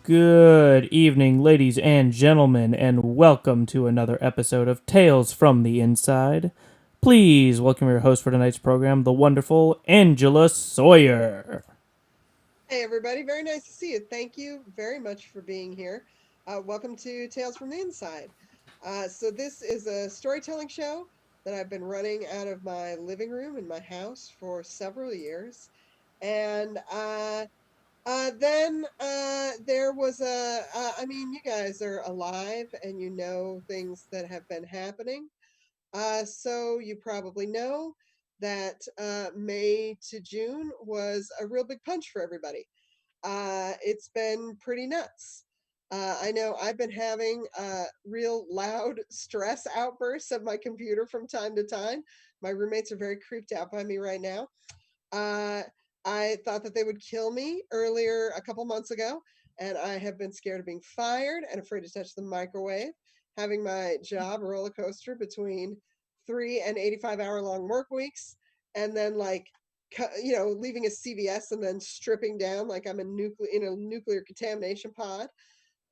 Good evening, ladies and gentlemen, and welcome to another episode of Tales from the Inside. Please welcome your host for tonight's program, the wonderful Angela Sawyer. Hey, everybody. Very nice to see you. Thank you very much for being here. Welcome to Tales from the Inside. This is a storytelling show that I've been running out of my living room in my house for several years. And then there was I mean, you guys are alive and you know things that have been happening. So you probably know that May to June was a real big punch for everybody. It's been pretty nuts. I know I've been having real loud stress outbursts of my computer from time to time. My roommates are very creeped out by me right now. Uh, I thought that they would kill me earlier a couple months ago, and I have been scared of being fired and afraid to touch the microwave, having my job roller coaster between 3 and 85-hour long work weeks, and then leaving a CVS and then stripping down like I'm in a nuclear contamination pod,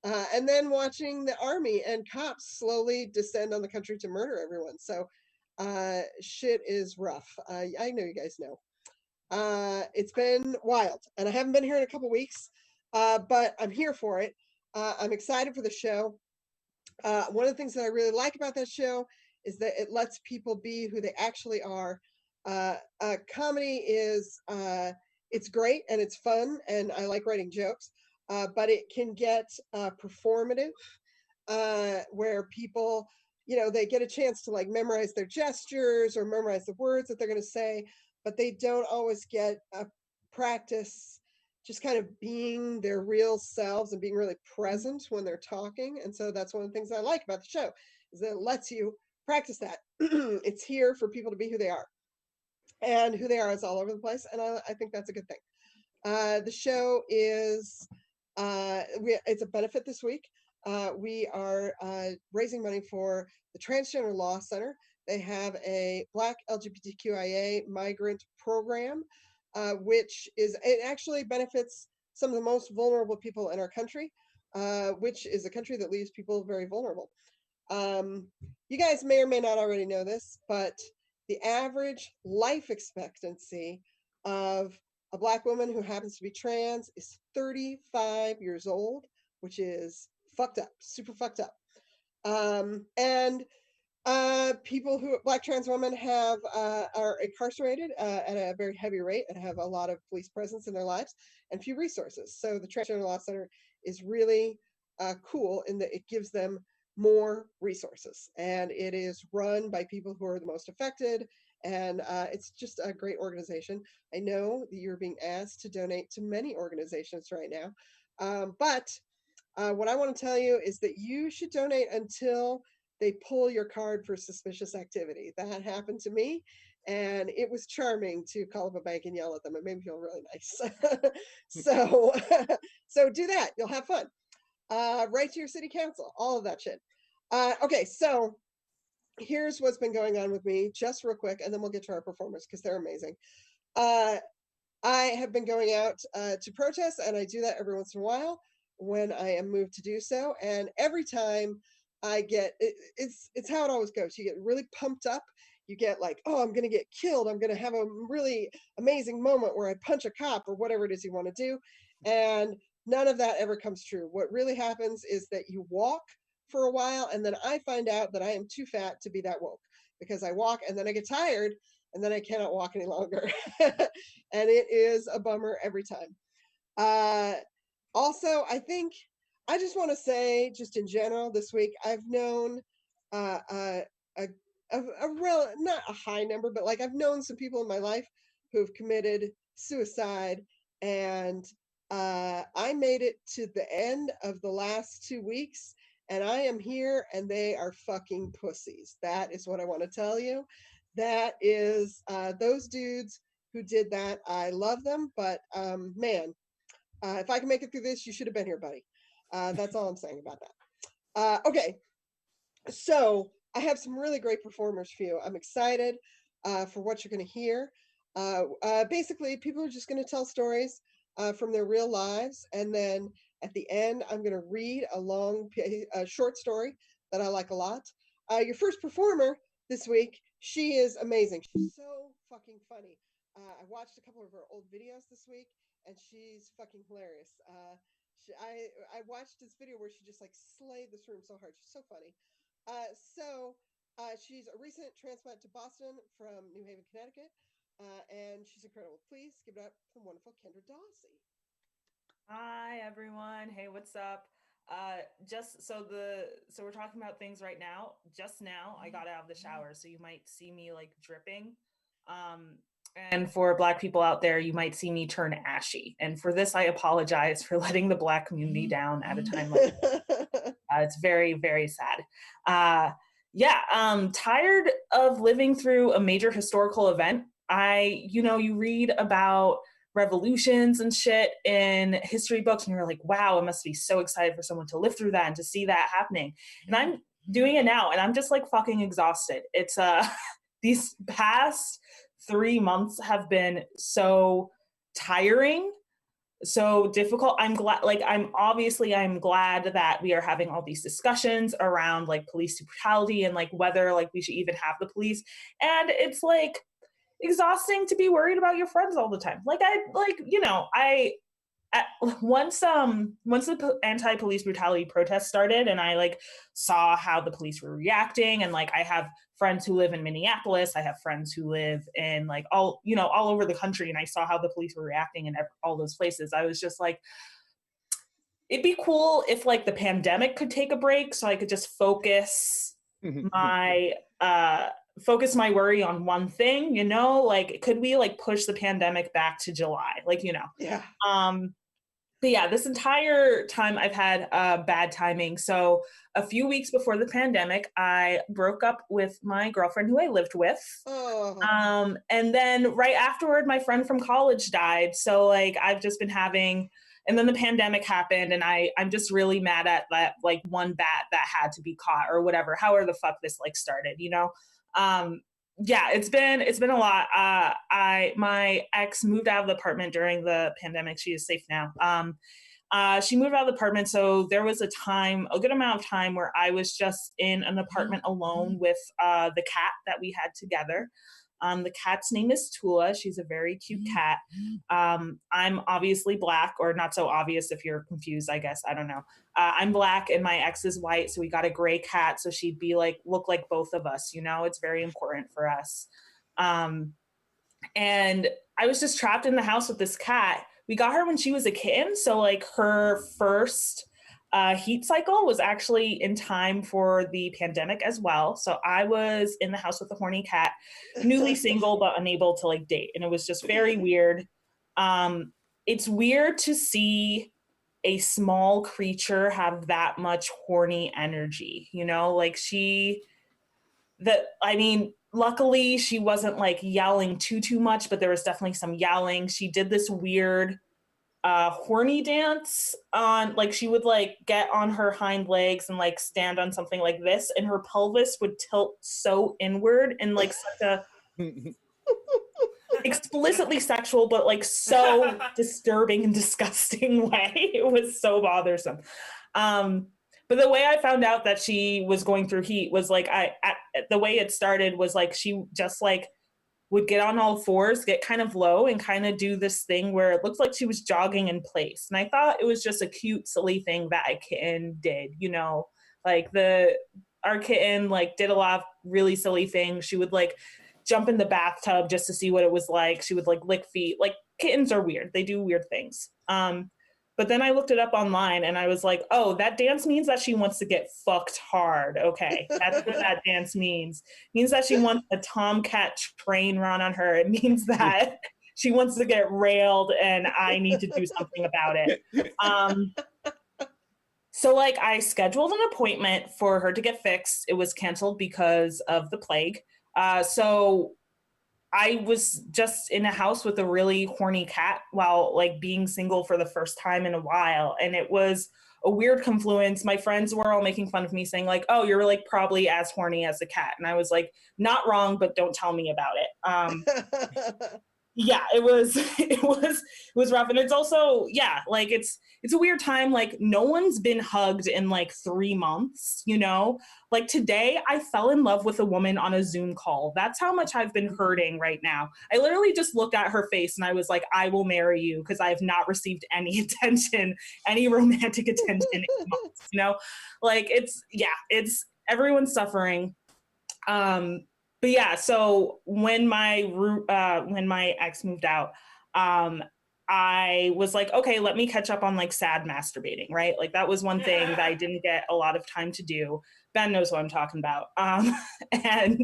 and then watching the army and cops slowly descend on the country to murder everyone. So, shit is rough. I know you guys know. It's been wild, and I haven't been here in a couple weeks, but I'm here for it. I'm excited for the show. One of the things that I really like about that show is that it lets people be who they actually are. Comedy is it's great and it's fun, and I like writing jokes, but it can get performative, where people, they get a chance to like memorize their gestures or memorize the words that they're going to say, but they don't always get a practice just kind of being their real selves and being really present when they're talking. And so that's one of the things I like about the show is that it lets you practice that. It's here for people to be who they are, and who they are is all over the place. And I think that's a good thing. The show is it's a benefit this week. We are raising money for the Transgender Law Center. They have a Black LGBTQIA migrant program, which is it actually benefits some of the most vulnerable people in our country, which is a country that leaves people very vulnerable. Um, you guys may or may not already know this, but the average life expectancy of a Black woman who happens to be trans is 35 years old, which is fucked up, super fucked up. And People who Black trans women have are incarcerated at a very heavy rate and have a lot of police presence in their lives and few resources. So the Transgender Law Center is really cool in that it gives them more resources, and it is run by people who are the most affected. And it's just a great organization. I know that you're being asked to donate to many organizations right now, but what I want to tell you is that you should donate until they pull your card for suspicious activity. That happened to me, and it was charming to call up a bank and yell at them. It made me feel really nice. so, so do that. You'll have fun. Write to your city council. All of that shit. Okay, so here's what's been going on with me, just real quick, and then we'll get to our performers because they're amazing. Uh, I have been going out to protest, and I do that every once in a while when I am moved to do so. And every time it's how it always goes. You get really pumped up. You get like, oh, I'm gonna get killed. I'm gonna have a really amazing moment where I punch a cop or whatever it is you want to do, and none of that ever comes true. What really happens is that you walk for a while, and then I find out that I am too fat to be that woke because I walk and then I get tired and then I cannot walk any longer. And it is a bummer every time. Uh, Also, I think I just want to say, just in general, this week I've known uh, uh, a, a real, not a high number, but like I've known some people in my life who've committed suicide, and I made it to the end of the last 2 weeks, and I am here, and they are fucking pussies. That is what I want to tell you. That is those dudes who did that. I love them, but man, if I can make it through this, you should have been here, buddy. That's all I'm saying about that. Okay, so I have some really great performers for you. I'm excited for what you're going to hear. Basically, people are just going to tell stories from their real lives, and then At the end, I'm going to read a short story that I like a lot. Your first performer this week, she is amazing. She's so fucking funny. I watched a couple of her old videos this week, and she's fucking hilarious. I watched this video where she just like slayed this room so hard. She's so funny. She's a recent transplant to Boston from New Haven, Connecticut, and she's incredible. Please give it up for the wonderful Kendra Dawsey. Hi everyone. Hey, what's up? So we're talking about things right now. Just now I got out of the shower, so you might see me like dripping. And for Black people out there, you might see me turn ashy. And for this, I apologize for letting the Black community down at a time like this. It's very, very sad. Tired of living through a major historical event. You read about revolutions and shit in history books, and you're like, wow, it must be so excited for someone to live through that and to see that happening. And I'm doing it now, and I'm just like fucking exhausted. It's these past 3 months have been so tiring, so difficult. I'm glad that we are having all these discussions around like police brutality and like whether like we should even have the police. And it's like exhausting to be worried about your friends all the time. Once the anti-police brutality protest started, and I like saw how the police were reacting, and like I have friends who live in Minneapolis, I have friends who live in like all over the country, and I saw how the police were reacting in all those places. I was just like, it'd be cool if like the pandemic could take a break so I could just focus my worry on one thing, like could we like push the pandemic back to July, Yeah. But yeah, this entire time I've had bad timing. So a few weeks before the pandemic, I broke up with my girlfriend who I lived with. Oh. And then right afterward, my friend from college died. So like I've just been having, and then the pandemic happened, and I'm just really mad at that like one bat that had to be caught or whatever, however the fuck this like started, it's been a lot. My ex moved out of the apartment during the pandemic. She is safe now. She moved out of the apartment, so there was a good amount of time where I was just in an apartment alone with the cat that we had together. The cat's name is Tula. She's a very cute cat. I'm obviously Black, or not so obvious if you're confused, I guess. I don't know. I'm Black and my ex is white, so we got a gray cat, so she'd be like, look like both of us, it's very important for us. And I was just trapped in the house with this cat. We got her when she was a kitten, so like her first heat cycle was actually in time for the pandemic as well. So I was in the house with a horny cat, newly single but unable to like date, and it was just very weird. It's weird to see a small creature have that much horny energy, luckily she wasn't like yelling too much, but there was definitely some yelling. She did this weird horny dance on, like, she would like get on her hind legs and like stand on something like this, and her pelvis would tilt so inward in like such a explicitly sexual but like so disturbing and disgusting way. It was so bothersome. But the way I found out that she was going through heat was like the way it started was like she just like would get on all fours, get kind of low, and kind of do this thing where it looked like she was jogging in place. And I thought it was just a cute, silly thing that a kitten did, like our kitten like did a lot of really silly things. She would like jump in the bathtub just to see what it was like. She would like lick feet. Like, kittens are weird. They do weird things. But then I looked it up online and I was like, oh, that dance means that she wants to get fucked hard. Okay, that's what that dance means. It means that she wants a tomcat train run on her. It means that she wants to get railed and I need to do something about it. So like I scheduled an appointment for her to get fixed. It was canceled because of the plague. So I was just in a house with a really horny cat while like being single for the first time in a while. And it was a weird confluence. My friends were all making fun of me saying like, oh, you're like probably as horny as the cat. And I was like, not wrong, but don't tell me about it. yeah, it was it was rough. And it's also, yeah, like it's a weird time. Like no one's been hugged in like 3 months, you know? Like today I fell in love with a woman on a Zoom call. That's how much I've been hurting right now. I literally just looked at her face and I was like, I will marry you because I have not received any attention, any romantic attention in months, you know? Like it's everyone's suffering. But yeah, so when my ex moved out, I was like, okay, let me catch up on like sad masturbating, right? Like that was one thing that I didn't get a lot of time to do. Ben knows what I'm talking about. And I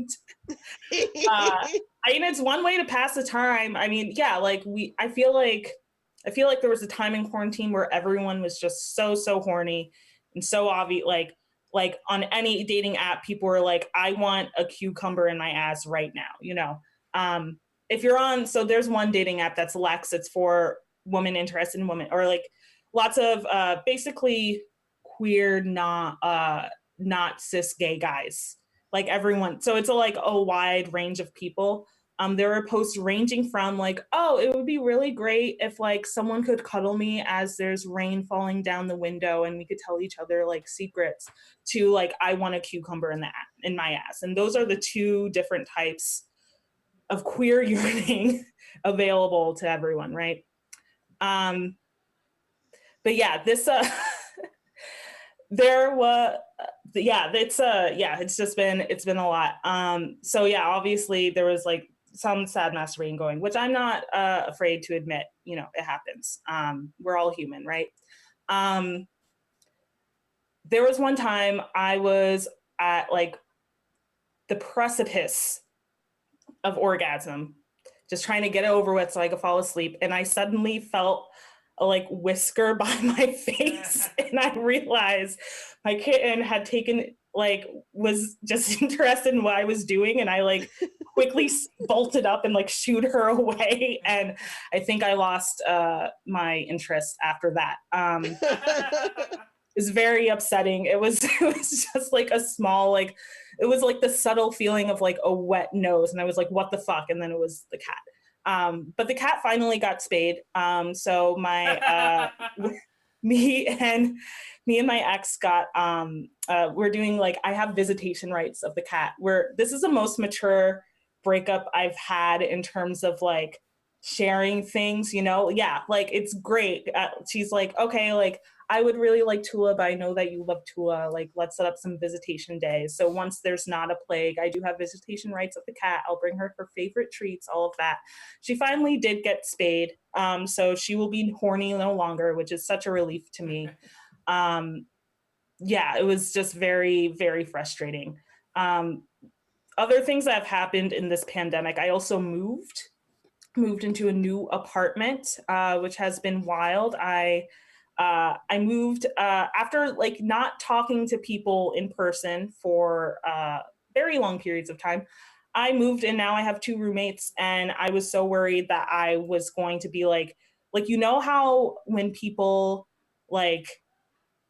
mean, it's one way to pass the time. I mean, yeah, like I feel like there was a time in quarantine where everyone was just so horny and so obvious, like on any dating app, people were like, I want a cucumber in my ass right now, you know? If you're on, so there's one dating app that's Lex, it's for women interested in women, or like lots of basically queer, not cis gay guys, like everyone. So it's like a wide range of people. There were posts ranging from like, oh, it would be really great if like someone could cuddle me as there's rain falling down the window and we could tell each other like secrets, to like, I want a cucumber in my ass. And those are the two different types of queer yearning available to everyone, right? But yeah, this there was it's been a lot. So yeah, obviously there was like some sad masturbating going, which I'm not afraid to admit, you know, it happens. We're all human, right? There was one time I was at like the precipice of orgasm, just trying to get it over with so I could fall asleep, and I suddenly felt a like whisker by my face and I realized my kitten had taken like was just interested in what I was doing, and I like quickly bolted up and like shooed her away, and I think I lost my interest after that. It was very upsetting. It was it was just like a small like it was like the subtle feeling of like a wet nose, and I was like, what the fuck? And then it was the cat. But the cat finally got spayed. So my me and my ex got we're doing like, I have visitation rights of the cat. Where this is the most mature breakup I've had in terms of like sharing things, you know? Yeah, like it's great. She's like, okay, like I would really like Tula, but I know that you love Tula. Like, let's set up some visitation days. So once there's not a plague, I do have visitation rights of the cat. I'll bring her her favorite treats, all of that. She finally did get spayed. So she will be horny no longer, which is such a relief to me. Yeah, it was just very, very frustrating. Other things that have happened in this pandemic, I also moved into a new apartment, which has been wild. I moved after like not talking to people in person for very long periods of time. I moved and now I have two roommates, and I was so worried that I was going to be like you know how like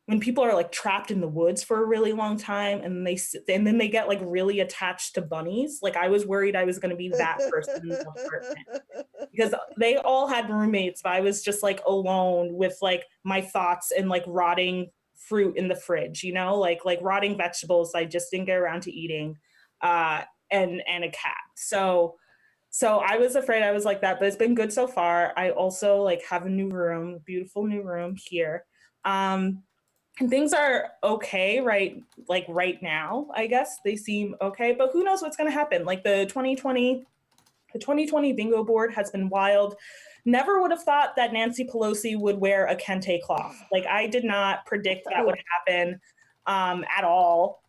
when people are like trapped in the woods for a really long time and then they get like really attached to bunnies. Like I was worried I was going to be that person in the apartment, because they all had roommates, but I was just like alone with like my thoughts and like rotting fruit in the fridge, you know, like rotting vegetables I just didn't get around to eating, and a cat. So I was afraid I was like that, but it's been good so far. I also like have a new room, beautiful new room here. And things are okay right now. I guess they seem okay, but who knows what's going to happen. Like the 2020 bingo board has been wild. Never would have thought that Nancy Pelosi would wear a kente cloth. Like I did not predict that would happen at all.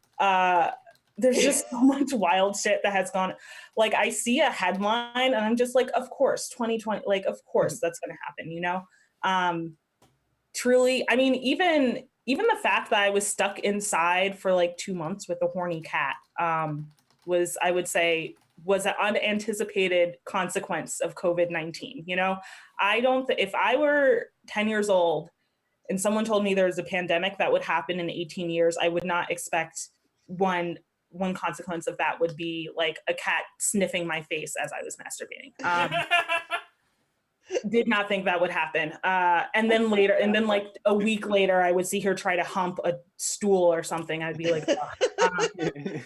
There's just so much wild shit that has gone. Like I see a headline and I'm just like, of course, 2020, like of course that's going to happen, you know? Truly, I mean, even the fact that I was stuck inside for like 2 months with a horny cat was, I would say, was an unanticipated consequence of COVID-19. You know, if I were 10 years old and someone told me there was a pandemic that would happen in 18 years, I would not expect one consequence of that would be like a cat sniffing my face as I was masturbating. Did not think that would happen. And then later, and then like a week later, I would see her try to hump a stool or something. I'd be like, "Ugh."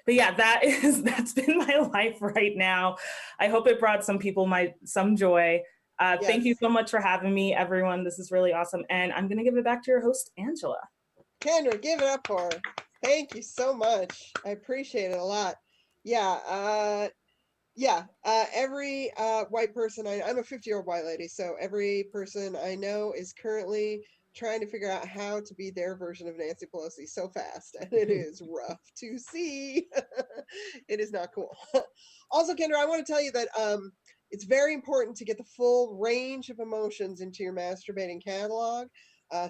But yeah, that's been my life right now. I hope it brought some people some joy. Thank you Yes. so much for having me, everyone. This is really awesome. And I'm going to give it back to your host, Angela. Kendra, give it up for her. Thank you so much. I appreciate it a lot. Yeah, every white person I'm a 50-year-old white lady, so every person I know is currently trying to figure out how to be their version of Nancy Pelosi so fast, and it is rough to see. It is not cool. Also, Kendra, I want to tell you that it's very important to get the full range of emotions into your masturbating catalog.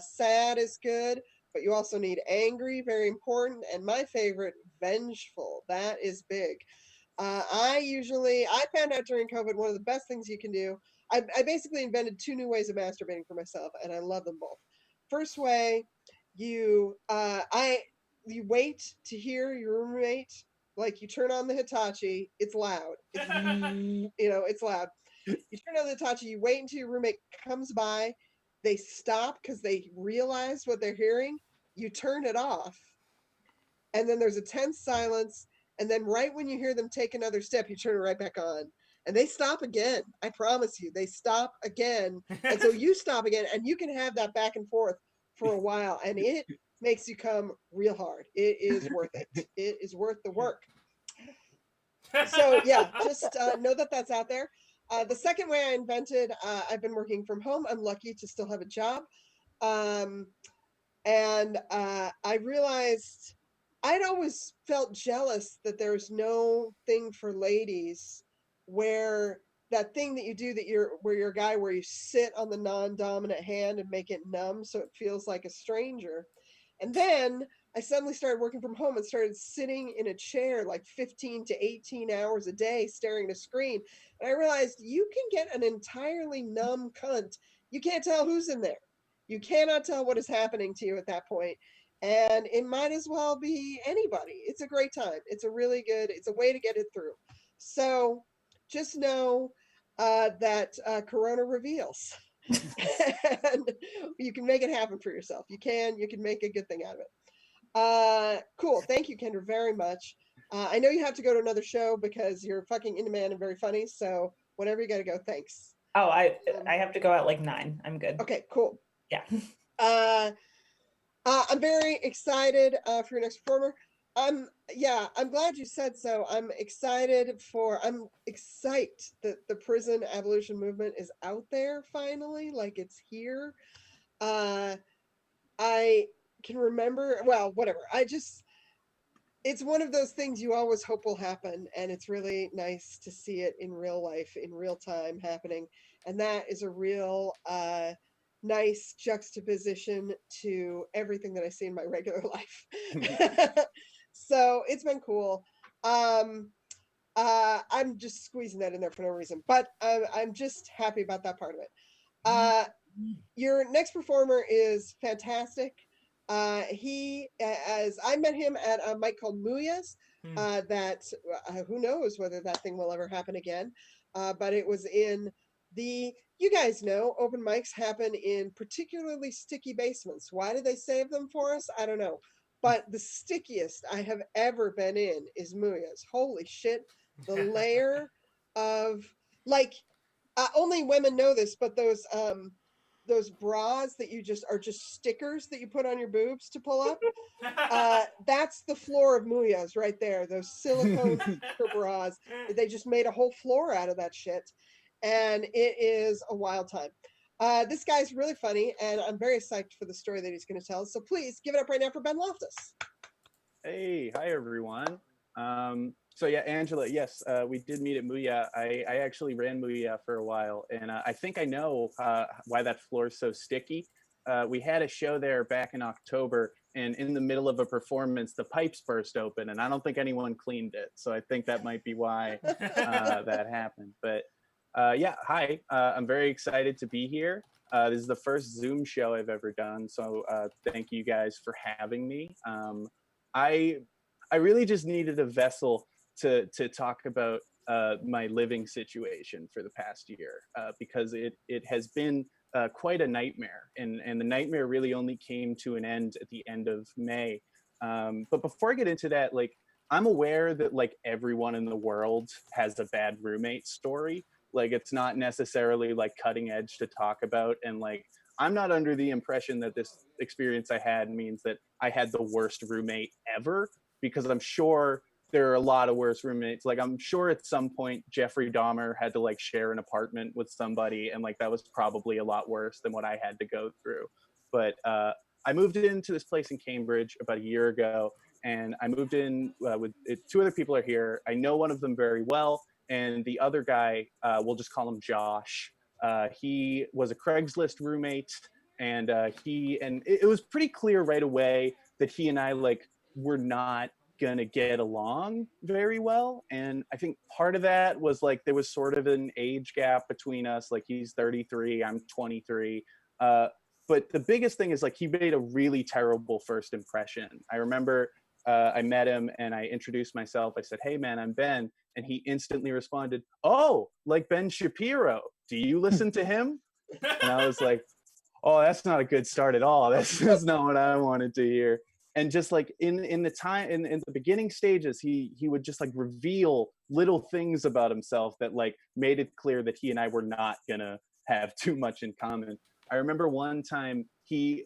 Sad is good, but you also need angry, very important, and my favorite, vengeful. That is big. I found out during COVID, one of the best things you can do. I basically invented two new ways of masturbating for myself, and I love them both. First way, you wait to hear your roommate. Like you turn on the Hitachi, it's loud. It's it's loud. You turn on the Hitachi, you wait until your roommate comes by. They stop because they realize what they're hearing. You turn it off, and then there's a tense silence, and then right when you hear them take another step, you turn it right back on, and they stop again. I promise you, they stop again. And so you stop again, and you can have that back and forth for a while, and it makes you come real hard. It is worth it. It is worth the work. So yeah, just know that that's out there. The second way I invented, I've been working from home. I'm lucky to still have a job. Um, and I realized I'd always felt jealous that there's no thing for ladies where that thing that you do that you're a guy where you sit on the non-dominant hand and make it numb so it feels like a stranger. And then I suddenly started working from home and started sitting in a chair like 15 to 18 hours a day staring at a screen. And I realized you can get an entirely numb cunt. You can't tell who's in there. You cannot tell what is happening to you at that point. And it might as well be anybody. It's a great time. It's a way to get it through. So just know that Corona reveals. And you can make it happen for yourself. You can make a good thing out of it. Cool. Thank you, Kendra, very much. I know you have to go to another show because you're fucking in demand and very funny. So whenever you got to go, thanks. Oh, I have to go at like 9. I'm good. Okay, cool. Yeah. I'm very excited for your next performer. I'm glad you said so. I'm excited that the prison abolition movement is out there finally, like it's here. I can remember, well, whatever. It's one of those things you always hope will happen, and it's really nice to see it in real life, in real time happening. And that is a real nice juxtaposition to everything that I see in my regular life. So it's been cool. I'm just squeezing that in there for no reason, but I'm just happy about that part of it. Your next performer is fantastic. As I met him at a mic called Muyas, who knows whether that thing will ever happen again. But it was in you guys know, open mics happen in particularly sticky basements. Why do they save them for us? I don't know. But the stickiest I have ever been in is Muyas. Holy shit. The layer of, like, only women know this, but those bras that are just stickers that you put on your boobs to pull up. That's the floor of Muyas right there. Those silicone bras. They just made a whole floor out of that shit. And it is a wild time. This guy's really funny, and I'm very psyched for the story that he's going to tell. So please give it up right now for Ben Loftus. Hey, hi everyone. So yeah, Angela, yes, we did meet at Muya. I actually ran Muya for a while, and I think I know why that floor is so sticky. We had a show there back in October, and in the middle of a performance, the pipes burst open, and I don't think anyone cleaned it. So I think that might be why that happened. But yeah, hi, I'm very excited to be here. This is the first Zoom show I've ever done, so thank you guys for having me. I really just needed a vessel to talk about my living situation for the past year, because it has been quite a nightmare, and the nightmare really only came to an end at the end of May. But before I get into that, like, I'm aware that like everyone in the world has a bad roommate story. Like, it's not necessarily like cutting edge to talk about, and like I'm not under the impression that this experience I had means that I had the worst roommate ever, because I'm sure there are a lot of worse roommates. Like, I'm sure at some point Jeffrey Dahmer had to like share an apartment with somebody, and like that was probably a lot worse than what I had to go through. But I moved into this place in Cambridge about a year ago, and I moved in with two other people are here. I know one of them very well, and the other guy, we'll just call him Josh. He was a Craigslist roommate, and it was pretty clear right away that he and I like were not gonna get along very well. And I think part of that was like there was sort of an age gap between us. Like, he's 33, I'm 23. But the biggest thing is like he made a really terrible first impression. I remember I met him and I introduced myself. I said, "Hey man, I'm Ben." And he instantly responded, "Oh, like Ben Shapiro. Do you listen to him?" And I was like, "Oh, that's not a good start at all. That's not what I wanted to hear." And just like in the beginning stages, he would just like reveal little things about himself that like made it clear that he and I were not gonna have too much in common. I remember one time he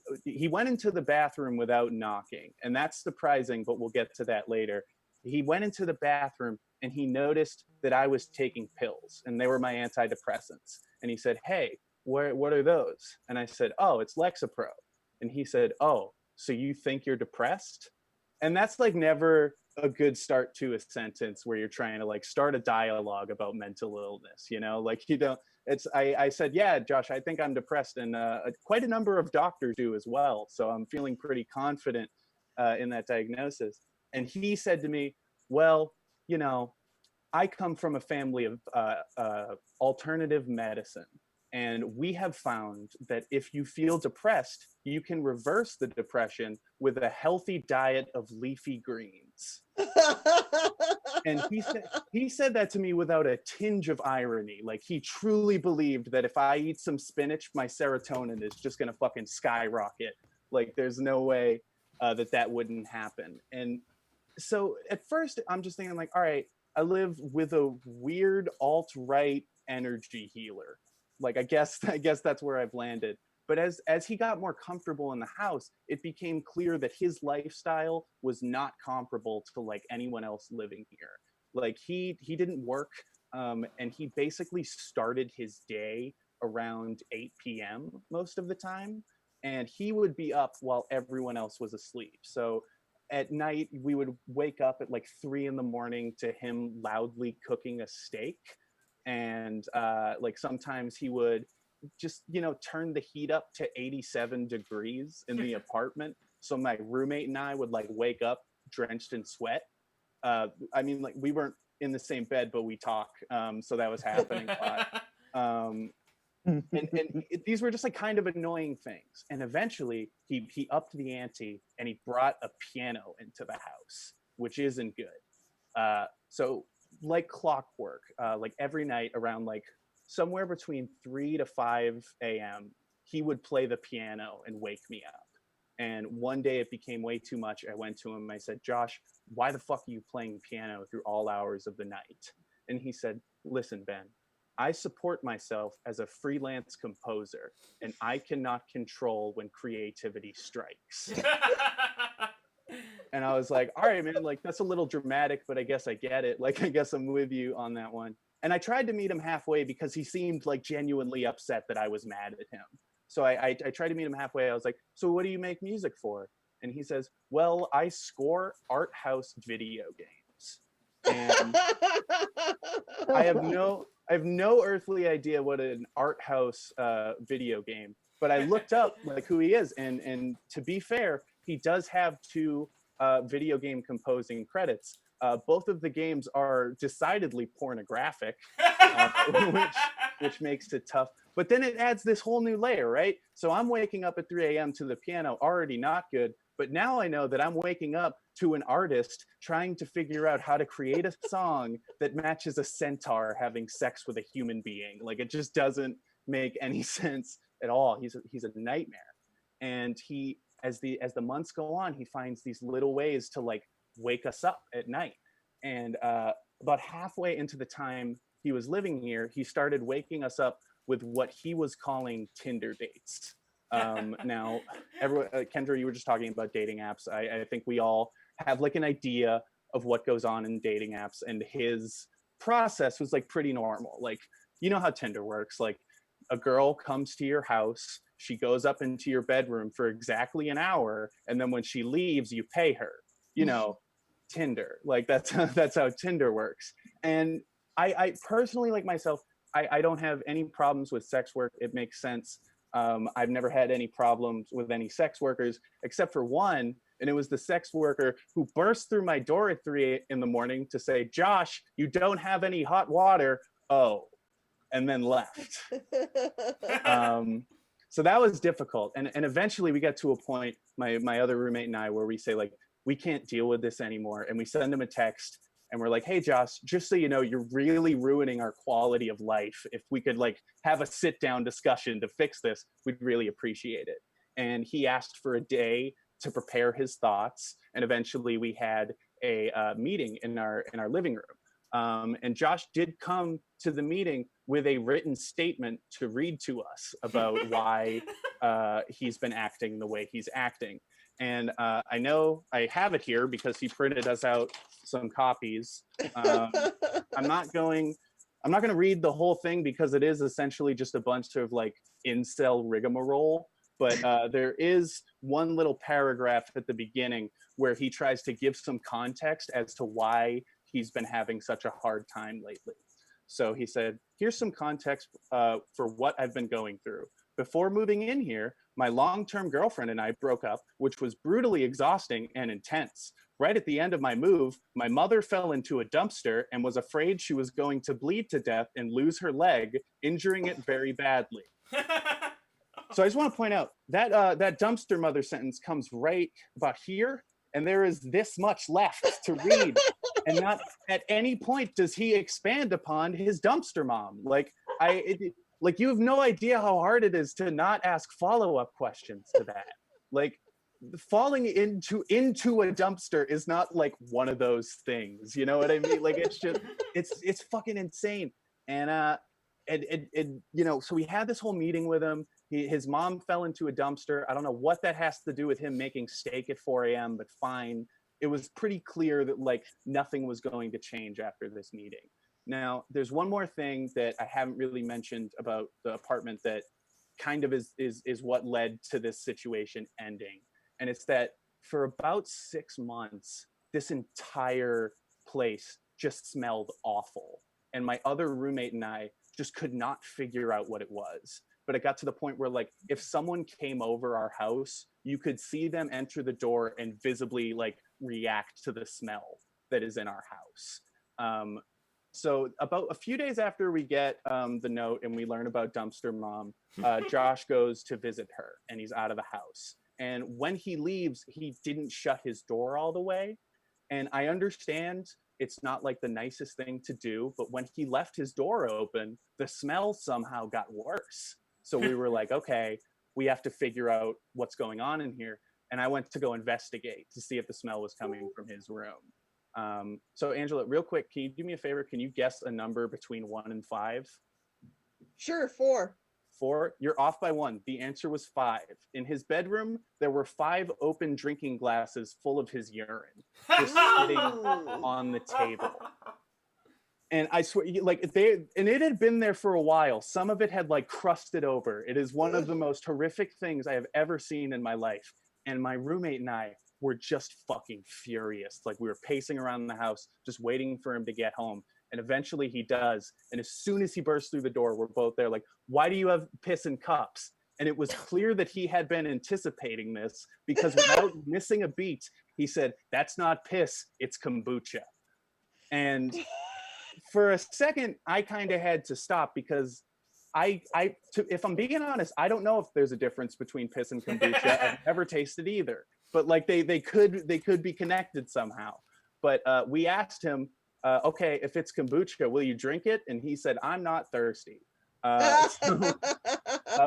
went into the bathroom without knocking, and that's surprising, but we'll get to that later. He went into the bathroom and he noticed that I was taking pills, and they were my antidepressants. And he said, "Hey, what are those?" And I said, "Oh, it's Lexapro." And he said, "Oh, so you think you're depressed?" And that's like never a good start to a sentence where you're trying to like start a dialogue about mental illness, you know? Like, you don't, I said, "Yeah, Josh, I think I'm depressed." And quite a number of doctors do as well. So I'm feeling pretty confident in that diagnosis. And he said to me, "Well, you know, I come from a family of alternative medicine. And we have found that if you feel depressed, you can reverse the depression with a healthy diet of leafy greens." And he said that to me without a tinge of irony. Like, he truly believed that if I eat some spinach, my serotonin is just gonna fucking skyrocket. Like, there's no way that wouldn't happen. And so at first I'm just thinking like, all right, I live with a weird alt-right energy healer. Like, I guess that's where I've landed. But as he got more comfortable in the house, it became clear that his lifestyle was not comparable to like anyone else living here. Like, he didn't work, and he basically started his day around 8 p.m. most of the time, and he would be up while everyone else was asleep. So at night we would wake up at like 3 in the morning to him loudly cooking a steak. And like sometimes he would just, you know, turn the heat up to 87 degrees in the apartment, so my roommate and I would like wake up drenched in sweat. I mean, like, we weren't in the same bed, but we talk, so that was happening a lot. These were just like kind of annoying things. And eventually he upped the ante and he brought a piano into the house, which isn't good. So like clockwork, like every night around like somewhere between 3 to 5 a.m., he would play the piano and wake me up. And one day it became way too much. I went to him, I said, "Josh, why the fuck are you playing piano through all hours of the night?" And he said, "Listen, Ben, I support myself as a freelance composer, and I cannot control when creativity strikes." And I was like, "All right, man, like, that's a little dramatic, but I guess I get it. Like, I guess I'm with you on that one." And I tried to meet him halfway because he seemed like genuinely upset that I was mad at him. So I tried to meet him halfway. I was like, "So what do you make music for?" And he says, "Well, I score art house video games." And I have no earthly idea what an art house video game, but I looked up like who he is, and to be fair, he does have 2 video game composing credits. Both of the games are decidedly pornographic, which makes it tough. But then it adds this whole new layer, right? So I'm waking up at 3 a.m. to the piano, already not good. But now I know that I'm waking up to an artist trying to figure out how to create a song that matches a centaur having sex with a human being. Like, it just doesn't make any sense at all. He's a nightmare. And he, as the months go on, he finds these little ways to like wake us up at night. And about halfway into the time he was living here, he started waking us up with what he was calling Tinder dates. Now, everyone, Kendra, you were just talking about dating apps. I think we all have like an idea of what goes on in dating apps, and his process was like pretty normal. Like, you know how Tinder works. Like, a girl comes to your house, she goes up into your bedroom for exactly an hour, and then when she leaves, you pay her. You know, Tinder. Like, that's how Tinder works. And I personally, like myself, I don't have any problems with sex work. It makes sense. I've never had any problems with any sex workers except for one, and it was the sex worker who burst through my door at 3 in the morning to say, "Josh, you don't have any hot water." Oh, and then left. So that was difficult. And eventually we got to a point, my other roommate and I, where we say, like, we can't deal with this anymore. And we send him a text and we're like, "Hey, Josh, just so you know, you're really ruining our quality of life. If we could like have a sit down discussion to fix this, we'd really appreciate it." And he asked for a day to prepare his thoughts. And eventually we had a meeting in our living room. And Josh did come to the meeting with a written statement to read to us about why he's been acting the way he's acting. And I know I have it here because he printed us out some copies. I'm not going to read the whole thing because it is essentially just a bunch of like incel rigmarole. But there is one little paragraph at the beginning where he tries to give some context as to why he's been having such a hard time lately. So he said, "Here's some context for what I've been going through. Before moving in here, my long-term girlfriend and I broke up, which was brutally exhausting and intense. Right at the end of my move, my mother fell into a dumpster and was afraid she was going to bleed to death and lose her leg, injuring it very badly." So I just want to point out that that dumpster mother sentence comes right about here, and there is this much left to read. And not at any point does he expand upon his dumpster mom. Like, like, you have no idea how hard it is to not ask follow-up questions to that. Like, falling into a dumpster is not like one of those things. You know what I mean? Like, it's just it's fucking insane. And you know, so we had this whole meeting with him. His mom fell into a dumpster. I don't know what that has to do with him making steak at 4 a.m., but fine. It was pretty clear that like nothing was going to change after this meeting. Now, there's one more thing that I haven't really mentioned about the apartment that kind of is what led to this situation ending. And it's that for about 6 months, this entire place just smelled awful. And my other roommate and I just could not figure out what it was. But it got to the point where, like, if someone came over our house, you could see them enter the door and visibly like react to the smell that is in our house. So about a few days after we get the note and we learn about Dumpster Mom, Josh goes to visit her and he's out of the house. And when he leaves, he didn't shut his door all the way. And I understand it's not like the nicest thing to do, but when he left his door open, the smell somehow got worse. So we were like, okay, we have to figure out what's going on in here. And I went to go investigate to see if the smell was coming from his room. So Angela, real quick, can you do me a favor? Can you guess a number between 1 and 5? Sure, 4. 4? You're off by 1. The answer was 5. In his bedroom, there were 5 open drinking glasses full of his urine just sitting on the table. And I swear, like, it had been there for a while. Some of it had like crusted over. It is one of the most horrific things I have ever seen in my life. And my roommate and I were just fucking furious. Like, we were pacing around the house, just waiting for him to get home. And eventually he does. And as soon as he bursts through the door, we're both there like, "Why do you have piss in cups?" And it was clear that he had been anticipating this, because without missing a beat, he said, "That's not piss, it's kombucha." And for a second, I kind of had to stop, because if I'm being honest, I don't know if there's a difference between piss and kombucha. I've never tasted either. but like they could be connected somehow. But we asked him, okay, if it's kombucha, will you drink it? And he said, I'm not thirsty. So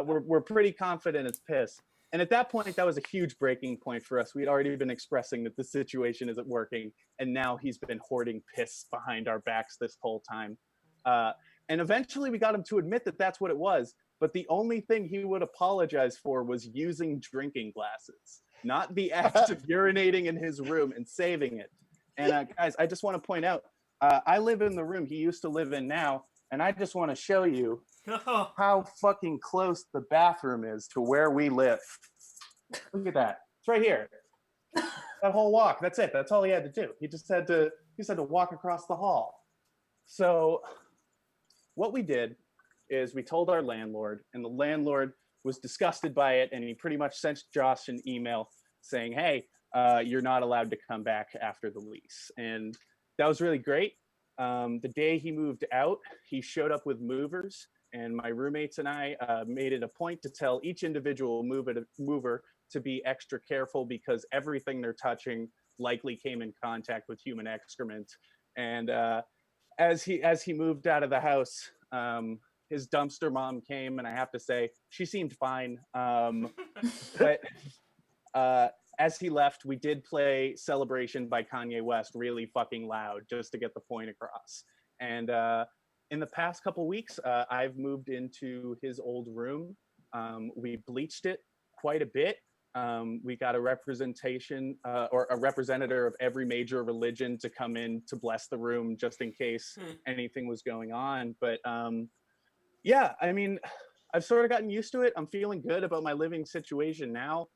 we're pretty confident it's piss. And at that point, that was a huge breaking point for us. We'd already been expressing that the situation isn't working, and now he's been hoarding piss behind our backs this whole time. And eventually we got him to admit that that's what it was. But the only thing he would apologize for was using drinking glasses, not the act of urinating in his room and saving it. And guys, I just want to point out, I live in the room he used to live in now, and I just want to show you how fucking close the bathroom is to where we live. Look at that. It's right here. That whole walk. That's it. That's all he had to do. He just had to walk across the hall. So what we did is we told our landlord, and the landlord was disgusted by it, and he pretty much sent Josh an email saying, hey, you're not allowed to come back after the lease. And that was really great. The day he moved out, he showed up with movers, and my roommates and I made it a point to tell each individual mover to be extra careful because everything they're touching likely came in contact with human excrement. And as he moved out of the house, his dumpster mom came, and I have to say, she seemed fine. But as he left, we did play Celebration by Kanye West really fucking loud just to get the point across. And in the past couple weeks, I've moved into his old room. We bleached it quite a bit. We got a representation or a representative of every major religion to come in to bless the room just in case anything was going on. But yeah, I mean, I've sort of gotten used to it. I'm feeling good about my living situation now.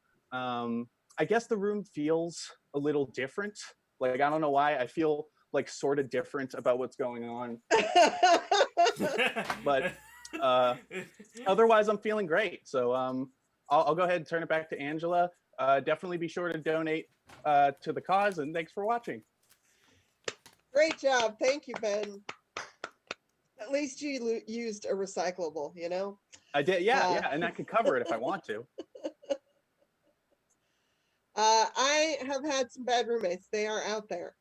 I guess the room feels a little different. Like, I don't know why. I feel like sort of different about what's going on. But otherwise, I'm feeling great. So I'll go ahead and turn it back to Angela. Definitely be sure to donate to the cause, and thanks for watching. Great job. Thank you, Ben. At least you used a recyclable, you know? I did, yeah, and I could cover it if I want to. I have had some bad roommates. They are out there.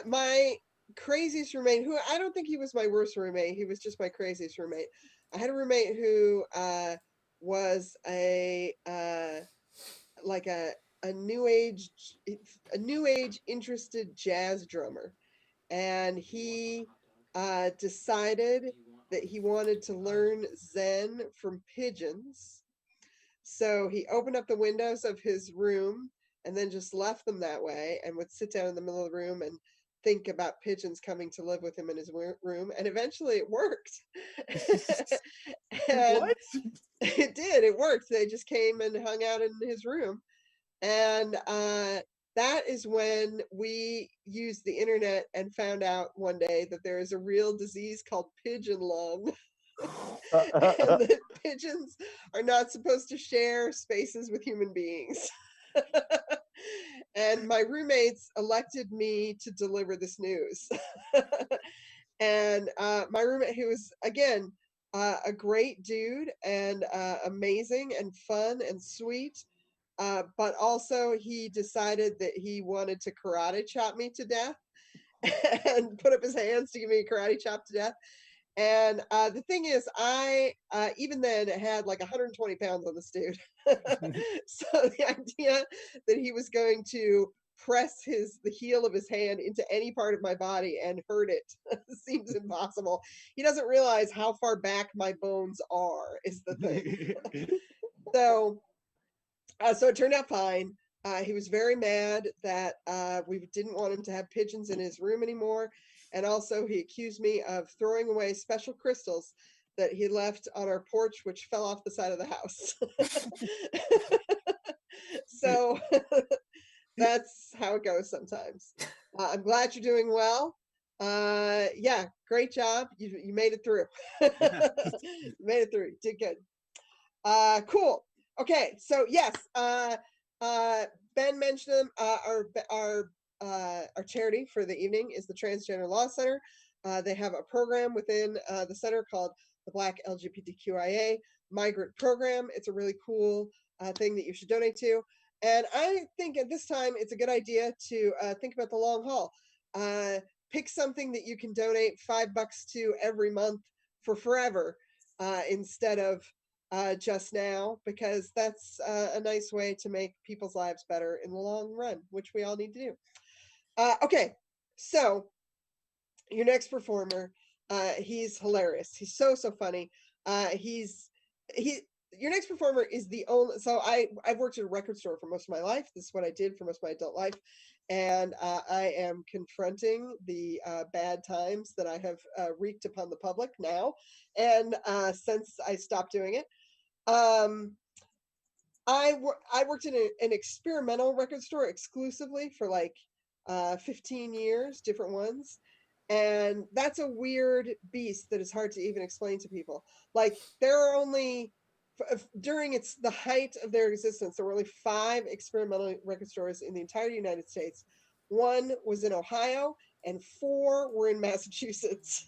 My craziest roommate, who I don't think he was my worst roommate, he was just my craziest roommate. I had a roommate who was a new age interested jazz drummer, and he decided that he wanted to learn Zen from pigeons. So he opened up the windows of his room and then just left them that way and would sit down in the middle of the room and think about pigeons coming to live with him in his room. And eventually it worked. And What? it did. It worked. They just came and hung out in his room. And that is when we used the internet and found out one day that there is a real disease called pigeon lung. And that pigeons are not supposed to share spaces with human beings. And my roommates elected me to deliver this news. And my roommate, who was, again, a great dude and amazing and fun and sweet, but also he decided that he wanted to karate chop me to death and put up his hands to give me a karate chop to death. And the thing is, I even then had like 120 pounds on this dude. So the idea that he was going to press the heel of his hand into any part of my body and hurt it seems impossible. He doesn't realize how far back my bones are, is the thing. So it turned out fine. He was very mad that we didn't want him to have pigeons in his room anymore. And also he accused me of throwing away special crystals that he left on our porch, which fell off the side of the house. So that's how it goes sometimes. I'm glad you're doing well. Yeah, great job. You made it through. You made it through. You did good. Cool. Okay, so yes, Ben mentioned them. Our charity for the evening is the Transgender Law Center. They have a program within the center called the Black LGBTQIA Migrant Program. It's a really cool thing that you should donate to. And I think at this time it's a good idea to think about the long haul. Pick something that you can donate $5 to every month for forever, instead of just now, because that's a nice way to make people's lives better in the long run, which we all need to do. Okay, so your next performer, he's hilarious. He's so funny. He's he. Your next performer is the only. So I've worked at a record store for most of my life. This is what I did for most of my adult life, and I am confronting the bad times that I have wreaked upon the public now. And since I stopped doing it, um, I worked in an experimental record store exclusively for like 15 years, different ones. And that's a weird beast that is hard to even explain to people. Like there are only during the height of their existence, there were only 5 experimental record stores in the entire United States. 1 was in Ohio, and 4 were in Massachusetts.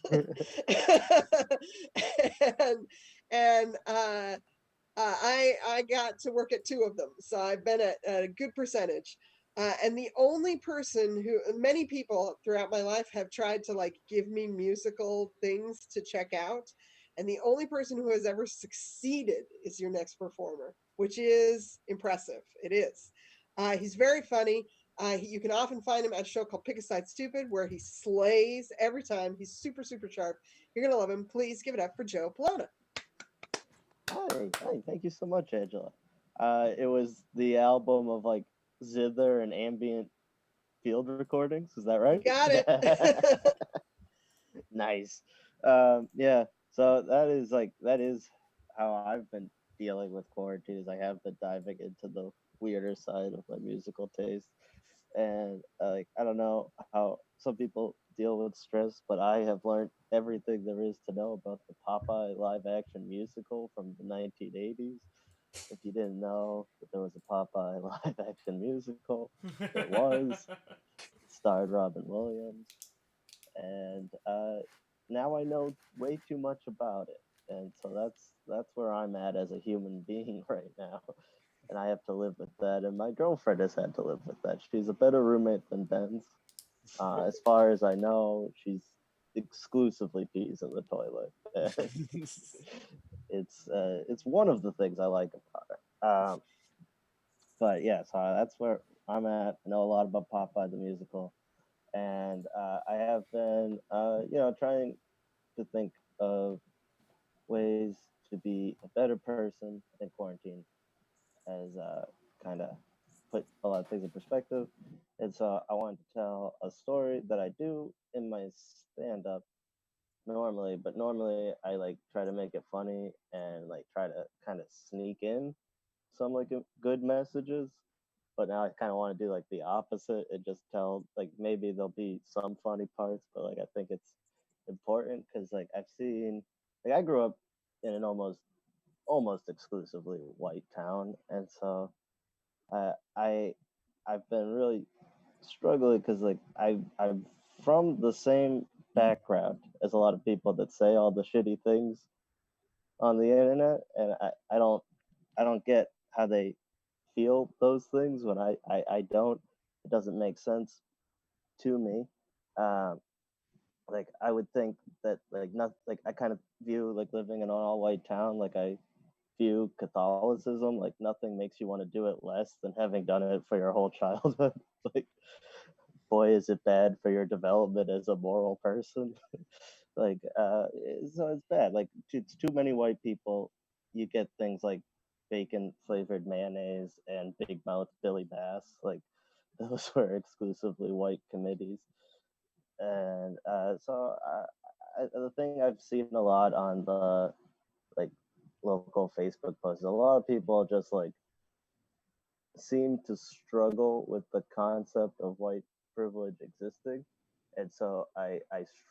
and and I got to work at 2 of them, so I've been at a good percentage. And the only person who many people throughout my life have tried to like give me musical things to check out, and the only person who has ever succeeded is your next performer, which is impressive. It is. He's very funny. You can often find him at a show called Pick a Side Stupid, where he slays every time. He's super sharp. You're gonna love him. Please give it up for Joe Polona. Hi, thank you so much, Angela. It was the album of like zither and ambient field recordings. Is that right? Got it. Nice. Yeah. So that is how I've been dealing with quarantine. Is I have been diving into the weirder side of my musical taste, and like I don't know how some people deal with stress, but I have learned everything there is to know about the Popeye live action musical from the 1980s. If you didn't know that there was a Popeye live action musical, there was. It starred Robin Williams, and now I know way too much about it, and so that's where I'm at as a human being right now, and I have to live with that, and my girlfriend has had to live with that. She's a better roommate than Ben's. As far as I know, she's exclusively pees in the toilet. It's one of the things I like about her. But yeah, so that's where I'm at. I know a lot about Popeye the musical, and I have been, trying to think of ways to be a better person. I think quarantine has kind of put a lot of things in perspective, and so I wanted to tell a story that I do in my stand-up normally, but normally I like try to make it funny and like try to kind of sneak in some like good messages, but now I kind of want to do like the opposite and just tell like maybe there'll be some funny parts, but like I think it's important because like I've seen like I grew up in an almost exclusively white town, and so I I've been really struggling because like I'm from the same background as a lot of people that say all the shitty things on the internet, and I don't get how they feel those things when I don't. It doesn't make sense to me. Um, like I would think that like not like I kind of view like living in an all white town like I view Catholicism like nothing makes you want to do it less than having done it for your whole childhood. Like boy is it bad for your development as a moral person. Like so it's bad. Like too many white people, you get things like bacon flavored mayonnaise and big mouth Billy Bass. Like those were exclusively white committees, and the thing I've seen a lot on the like local Facebook posts, a lot of people just like seem to struggle with the concept of white privilege existing. And so I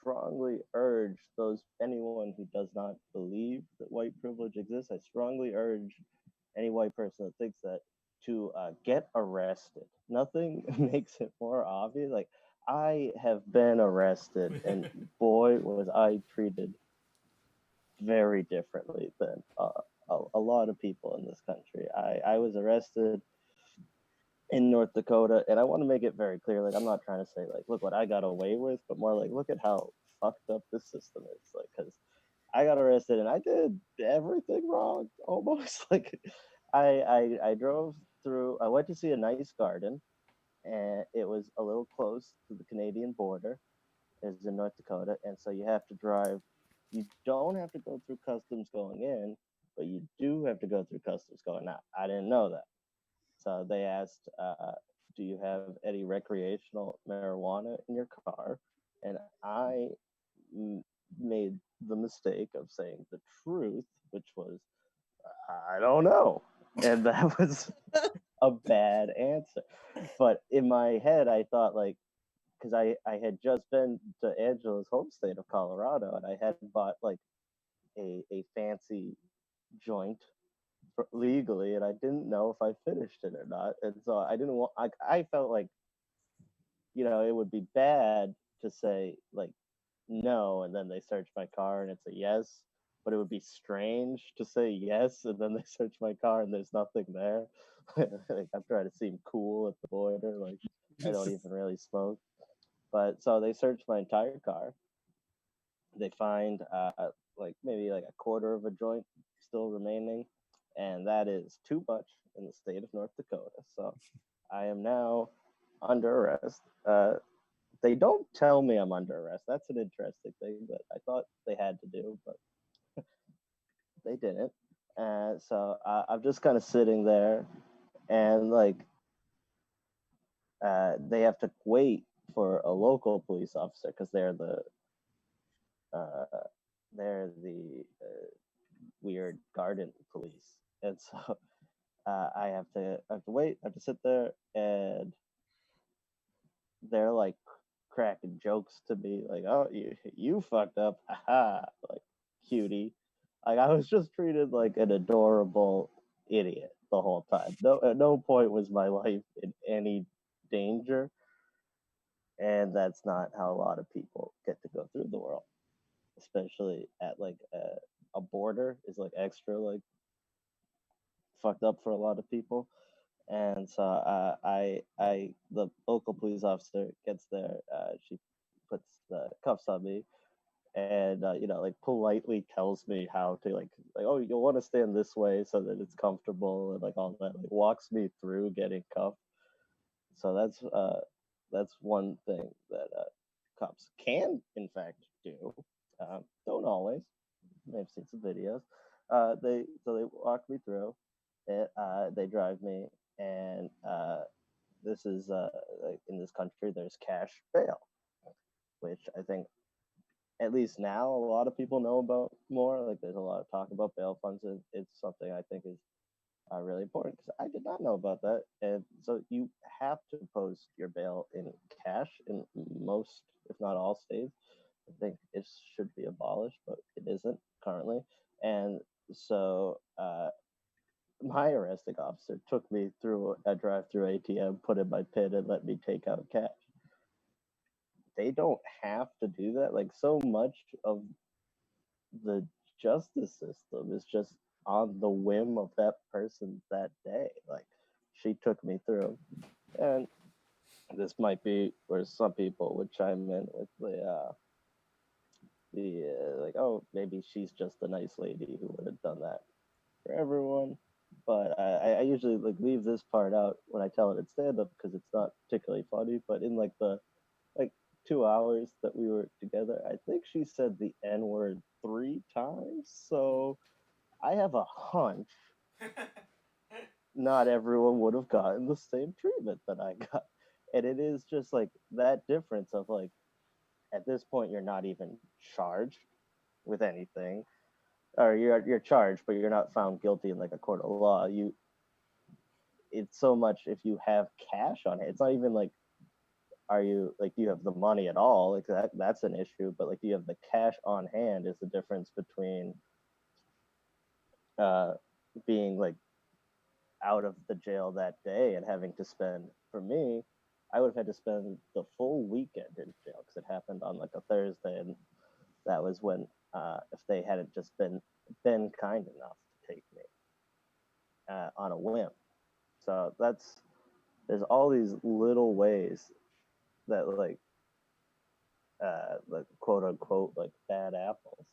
strongly urge those anyone who does not believe that white privilege exists, I strongly urge any white person that thinks that to get arrested. Nothing makes it more obvious. Like I have been arrested, and boy was I treated very differently than a lot of people in this country. I was arrested in North Dakota, and I want to make it very clear. Like, I'm not trying to say like, look what I got away with, but more like, look at how fucked up this system is. Like, because I got arrested and I did everything wrong almost. Like, I drove through. I went to see a nice garden, and it was a little close to the Canadian border. It's in North Dakota, and so you have to drive. You don't have to go through customs going in, but you do have to go through customs going out. I didn't know that. So they asked, "Do you have any recreational marijuana in your car?" And I made the mistake of saying the truth, which was, "I don't know," and that was a bad answer. But in my head, I thought like, because I had just been to Angela's home state of Colorado, and I had bought like a fancy joint legally, and I didn't know if I finished it or not, and so I didn't want. I felt like, it would be bad to say like no, and then they search my car and it's a yes, but it would be strange to say yes and then they search my car and there's nothing there. Like, I'm trying to seem cool at the border, like I don't even really smoke. But so they search my entire car. They find like maybe like a quarter of a joint still remaining, and that is too much in the state of North Dakota. So I am now under arrest. They don't tell me I'm under arrest. That's an interesting thing that I thought they had to do, but they didn't. And so I'm just kind of sitting there, and like they have to wait for a local police officer because uh, they're the weird garden police, and so I have to wait. I have to sit there, and they're like cracking jokes to me, like, "Oh, you fucked up, haha," like cutie. Like, I was just treated like an adorable idiot the whole time. No, at no point was my life in any danger, and that's not how a lot of people get to go through the world, especially at like a border is like extra like fucked up for a lot of people. And so the local police officer gets there. She puts the cuffs on me, and like politely tells me how to like, oh, you'll want to stand this way so that it's comfortable, and like all that, like walks me through getting cuffed. So that's one thing that cops can in fact do. Don't always. I've seen some videos. They walk me through it. They drive me, and this is like in this country there's cash bail, which I think at least now a lot of people know about more. Like, there's a lot of talk about bail funds, and it's something I think is really important because I did not know about that. And so you have to post your bail in cash in most, if not all, states. I think it should be abolished, but it isn't currently. And so my arresting officer took me through a drive-through ATM, put in my PIN, and let me take out cash. They don't have to do that. Like, so much of the justice system is just on the whim of that person that day. Like, she took me through, and this might be where some people would chime in with the like, oh, maybe she's just a nice lady who would have done that for everyone. But I usually like leave this part out when I tell it at stand up because it's not particularly funny. But in like the like 2 hours that we were together, I think she said the N word 3 times. So I have a hunch not everyone would have gotten the same treatment that I got. And it is just like that difference of like, at this point, you're not even charged with anything, or you're charged, but you're not found guilty in like a court of law. It's so much if you have cash on it. It's not even like, are you like, you have the money at all? Like that's an issue, but like, you have the cash on hand is the difference between uh being like out of the jail that day and having to spend, for me, I would have had to spend the full weekend in jail because it happened on like a Thursday, and that was when if they hadn't just been kind enough to take me on a whim. So there's all these little ways that like quote unquote like bad apples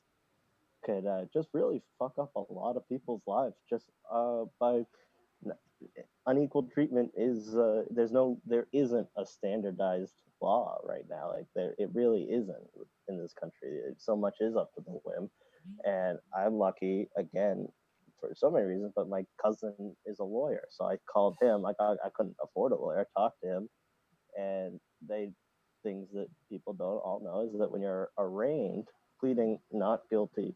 could just really fuck up a lot of people's lives just by unequal treatment is there isn't a standardized law right now. Like it really isn't in this country. So much is up to the whim, and I'm lucky again for so many reasons. But my cousin is a lawyer, so I called him. I couldn't afford a lawyer. I talked to him, and things that people don't all know is that when you're arraigned, pleading not guilty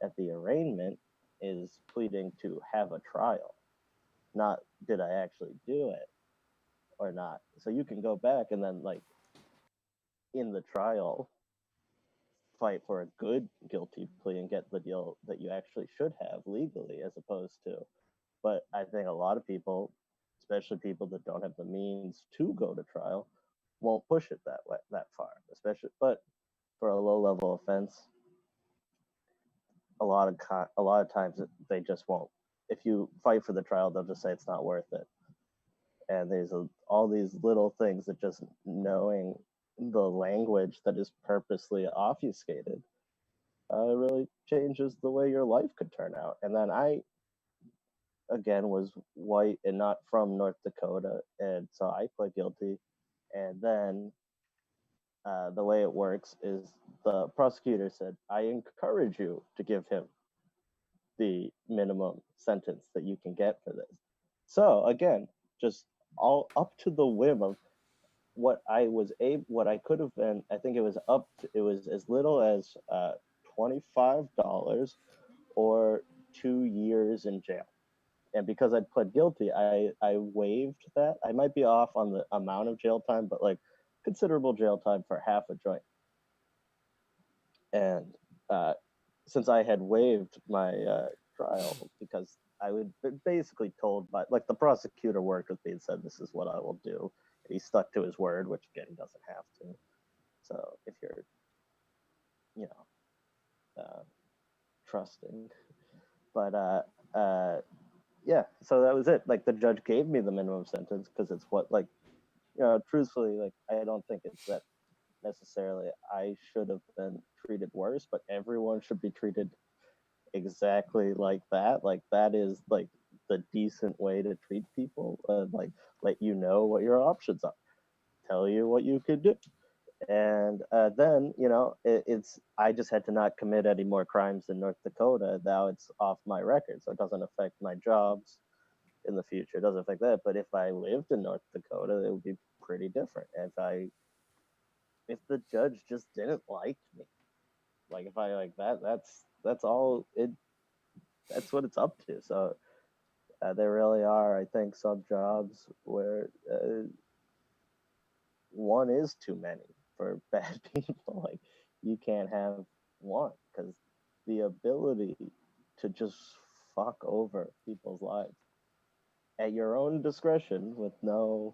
at the arraignment is pleading to have a trial, not did I actually do it or not. So you can go back and then like in the trial fight for a good guilty plea and get the deal that you actually should have legally as opposed to. But I think a lot of people, especially people that don't have the means to go to trial, won't push it that far, especially but for a low level offense a lot of times they just won't. If you fight for the trial, they'll just say it's not worth it. And there's all these little things that just knowing the language that is purposely obfuscated really changes the way your life could turn out. And then I, again, was white and not from North Dakota, and so I pled guilty. And then the way it works is the prosecutor said, I encourage you to give him the minimum sentence that you can get for this. So again, just all up to the whim of what I could have been. I think it was it was as little as $25 or 2 years in jail. And because I'd pled guilty, I waived that. I might be off on the amount of jail time, but like considerable jail time for half a joint. And since I had waived my trial, because I would basically told by like the prosecutor worked with me and said, this is what I will do. And he stuck to his word, which again, he doesn't have to. So if you're, trusting, but yeah, so that was it. Like the judge gave me the minimum sentence because it's what truthfully, like I don't think it's that necessarily I should have been treated worse, but everyone should be treated exactly like that. Like that is like the decent way to treat people. Like let you know what your options are, tell you what you could do, and then it's I just had to not commit any more crimes in North Dakota. Now it's off my record, so it doesn't affect my jobs in the future. It doesn't affect that. But if I lived in North Dakota, it would be pretty different. If the judge just didn't like me, like if I like that, that's all it. That's what it's up to. So there really are, I think, some jobs where one is too many for bad people. Like you can't have one because the ability to just fuck over people's lives at your own discretion with no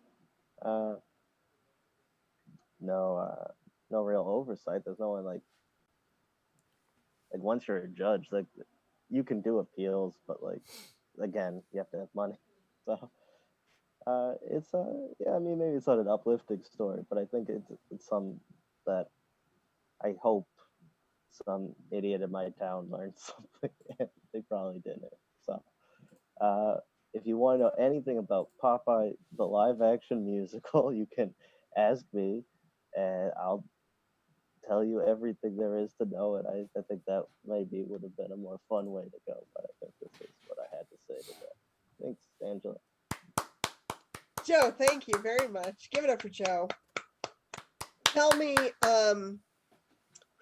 real oversight. There's no one like once you're a judge, like you can do appeals, but like again, you have to have money. So it's yeah, I mean maybe it's not an uplifting story, but I think it's some that I hope some idiot in my town learned something and they probably didn't. So if you want to know anything about Popeye the live action musical, you can ask me and I'll tell you everything there is to know. And I think that maybe would have been a more fun way to go, but I think this is what I had to say today. Thanks, Angela. Joe, thank you very much. Give it up for Joe. Tell me,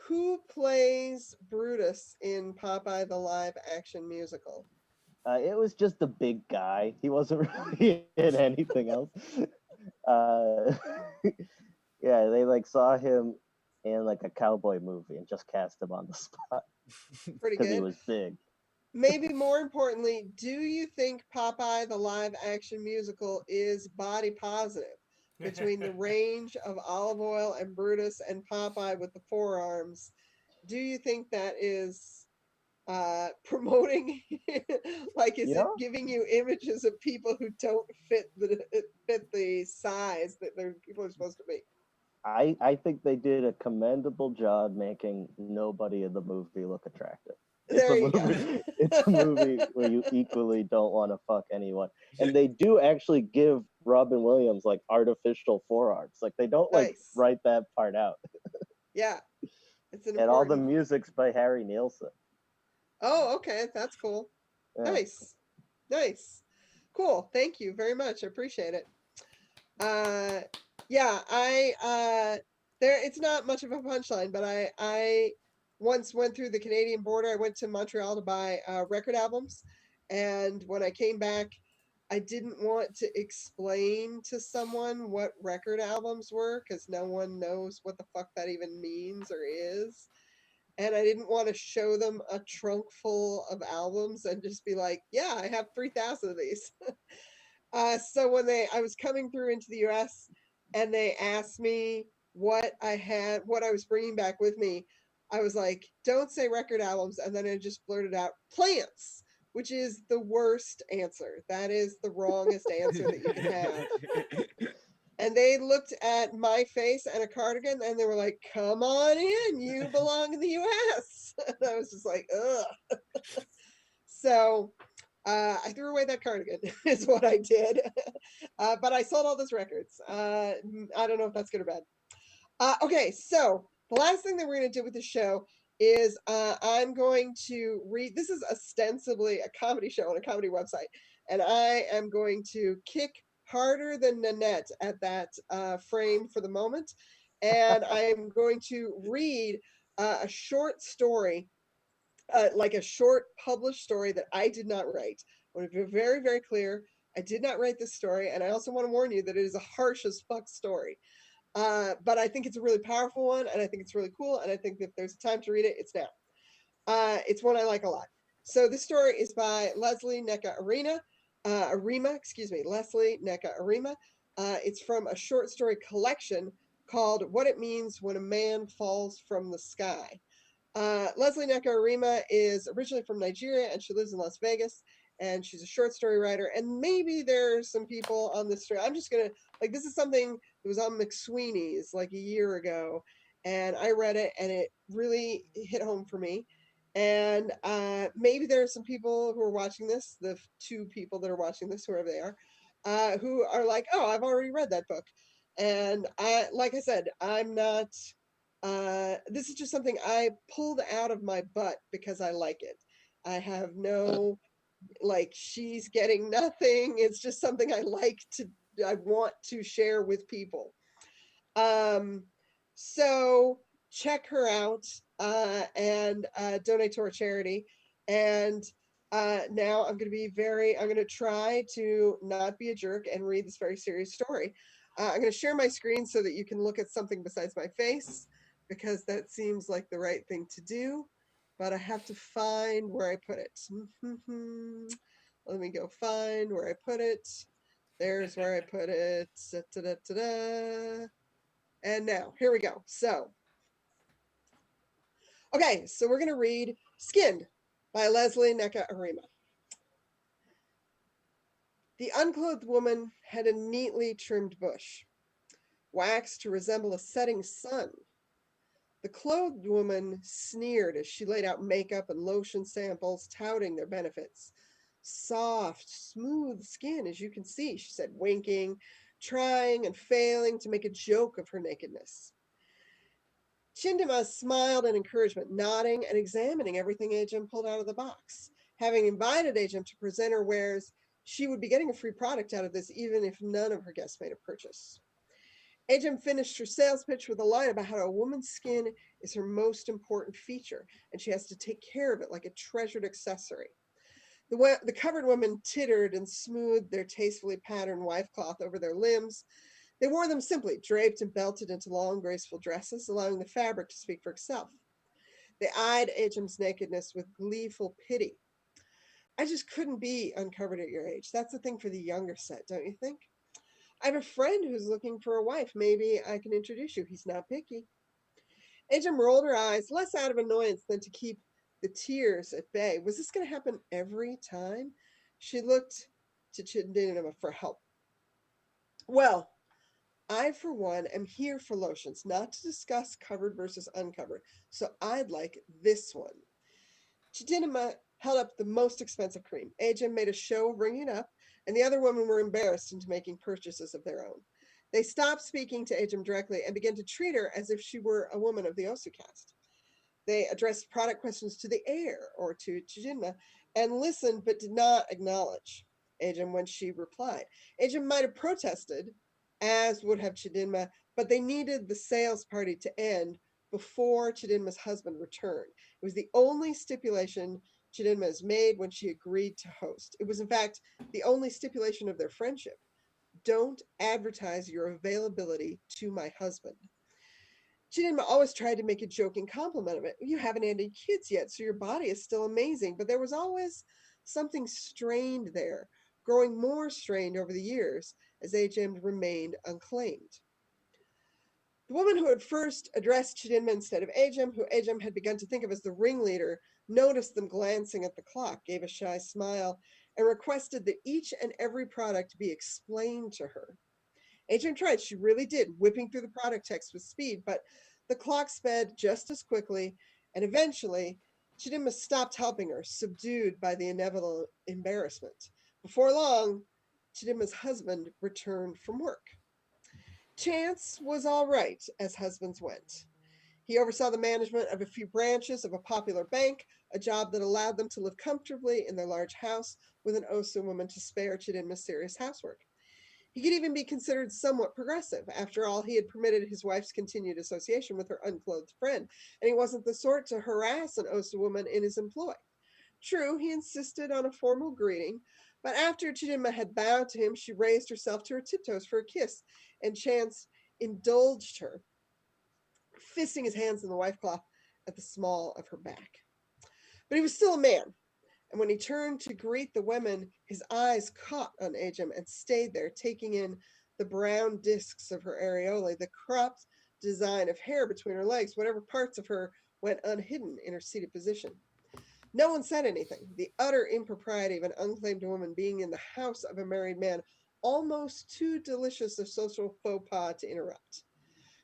who plays Brutus in Popeye the live action musical? It was just a big guy. He wasn't really in anything else. Yeah, they like saw him in like a cowboy movie and just cast him on the spot Pretty because he good. was big. Maybe more importantly, do you think Popeye the live action musical is body positive between the range of Olive Oyl and Brutus and Popeye with the forearms? Do you think that is promoting like is You it know, giving you images of people who don't fit the size that the people are supposed to be? I think they did a commendable job making nobody in the movie look attractive. It's a There you go. movie. It's a movie where you equally don't want to fuck anyone, and they do actually give Robin Williams like artificial forearms. Like they don't like Nice. write that part out. Yeah, it's an And all the important. music's by Harry Nilsson. Oh, okay, that's cool. Yeah. Nice, nice, cool. Thank you very much. I appreciate it. Yeah, there. It's not much of a punchline, but I once went through the Canadian border. I went to Montreal to buy record albums, and when I came back, I didn't want to explain to someone what record albums were because no one knows what the fuck that even means or is. And I didn't want to show them a trunk full of albums and just be like, yeah, I have 3,000 of these. So when I was coming through into the US and they asked me what I was bringing back with me, I was like, don't say record albums. And then I just blurted out plants, which is the worst answer. That is the wrongest answer that you can have. And they looked at my face and a cardigan and they were like, come on in, you belong in the US. And I was just like, ugh. So I threw away that cardigan, is what I did. But I sold all those records. I don't know if that's good or bad. Okay, so the last thing that we're going to do with the show is I'm going to read. This is ostensibly a comedy show on a comedy website, and I am going to kick harder than Nanette at that frame for the moment. And I'm going to read a short story like a short published story that I did not write. I want to be very, very clear. I did not write this story. And I also want to warn you that it is a harsh as fuck story. But I think it's a really powerful one. And I think it's really cool. And I think that if there's time to read it, it's now. It's one I like a lot. So this story is by Leslie Neka Arima, excuse me, Leslie Neka Arima. It's from a short story collection called What It Means When a Man Falls from the Sky. Leslie Neka Arima is originally from Nigeria and she lives in Las Vegas and she's a short story writer. And maybe there's some people on this story. I'm just going to, like, this is something that was on McSweeney's like a year ago. And I read it and it really hit home for me. And maybe there are some people who are watching this, the two people that are watching this, whoever they are, who are like, oh, I've already read that book. And like I said, I'm not this is just something I pulled out of my butt because I like it. I have no, like, she's getting nothing. It's just something I want to share with people. Um, so check her out and donate to our charity. And now I'm going to try to not be a jerk and read this very serious story. I'm going to share my screen so that you can look at something besides my face because that seems like the right thing to do. But I have to find where I put it. Let me go find where I put it. There's where I put it. Da-da-da-da-da. And now, here we go. So, okay, so we're going to read Skinned by Leslie Neka Arima. The unclothed woman had a neatly trimmed bush, waxed to resemble a setting sun. The clothed woman sneered as she laid out makeup and lotion samples, touting their benefits. Soft, smooth skin, as you can see, she said, winking, trying and failing to make a joke of her nakedness. Chindima smiled in encouragement, nodding and examining everything Ajam pulled out of the box. Having invited Ajam to present her wares, she would be getting a free product out of this, even if none of her guests made a purchase. Ajam finished her sales pitch with a line about how a woman's skin is her most important feature, and she has to take care of it like a treasured accessory. The covered women tittered and smoothed their tastefully patterned wifecloth over their limbs. They wore them simply, draped and belted into long, graceful dresses, allowing the fabric to speak for itself. They eyed Ajam's nakedness with gleeful pity. I just couldn't be uncovered at your age. That's the thing for the younger set, don't you think? I have a friend who's looking for a wife. Maybe I can introduce you. He's not picky. Ajam rolled her eyes, less out of annoyance than to keep the tears at bay. Was this going to happen every time? She looked to Chidinma for help. Well, I, for one, am here for lotions, not to discuss covered versus uncovered. So I'd like this one. Chidinma held up the most expensive cream. Ajim made a show of ringing up, and the other women were embarrassed into making purchases of their own. They stopped speaking to Ajim directly and began to treat her as if she were a woman of the Osu caste. They addressed product questions to the heir or to Chidinma and listened but did not acknowledge Ajim when she replied. Ajim might have protested, as would have Chidinma, but they needed the sales party to end before Chidinma's husband returned. It was the only stipulation Chidinma has made when she agreed to host. It was, in fact, the only stipulation of their friendship. Don't advertise your availability to my husband. Chidinma always tried to make a joking compliment of it. You haven't had any kids yet, so your body is still amazing. But there was always something strained there, growing more strained over the years as Ajim remained unclaimed. The woman who had first addressed Chidinma instead of Ajim, who Ajim had begun to think of as the ringleader, noticed them glancing at the clock, gave a shy smile, and requested that each and every product be explained to her. Ajim tried, she really did, whipping through the product text with speed, but the clock sped just as quickly, and eventually, Chidinma stopped helping her, subdued by the inevitable embarrassment. Before long, Chidinma's husband returned from work. Chance was all right, as husbands went. He oversaw the management of a few branches of a popular bank, a job that allowed them to live comfortably in their large house with an Osu woman to spare Chidinma's serious housework. He could even be considered somewhat progressive. After all, he had permitted his wife's continued association with her unclothed friend, and he wasn't the sort to harass an Osu woman in his employ. True, he insisted on a formal greeting, but after Chidinma had bowed to him, she raised herself to her tiptoes for a kiss, and Chance indulged her, fisting his hands in the wifecloth at the small of her back. But he was still a man, and when he turned to greet the women, his eyes caught on Ajim and stayed there, taking in the brown discs of her areolae, the cropped design of hair between her legs, whatever parts of her went unhidden in her seated position. No one said anything. The utter impropriety of an unclaimed woman being in the house of a married man, almost too delicious a social faux pas to interrupt.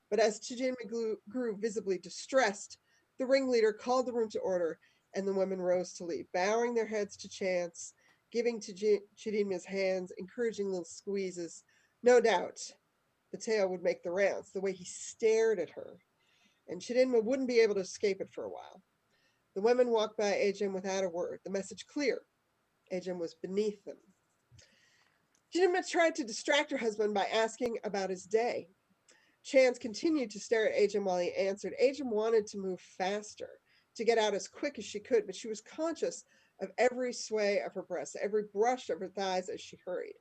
But as Chidinma grew visibly distressed, the ringleader called the room to order, and the women rose to leave, bowing their heads to Chance, giving to Chidinma's hands encouraging little squeezes. No doubt the tale would make the rounds, the way he stared at her, and Chidinma wouldn't be able to escape it for a while. The women walked by Ajim without a word, the message clear. Ajim was beneath them. Chidinma tried to distract her husband by asking about his day. Chance continued to stare at Ajim while he answered. Ajim wanted to move faster, to get out as quick as she could, but she was conscious of every sway of her breasts, every brush of her thighs as she hurried.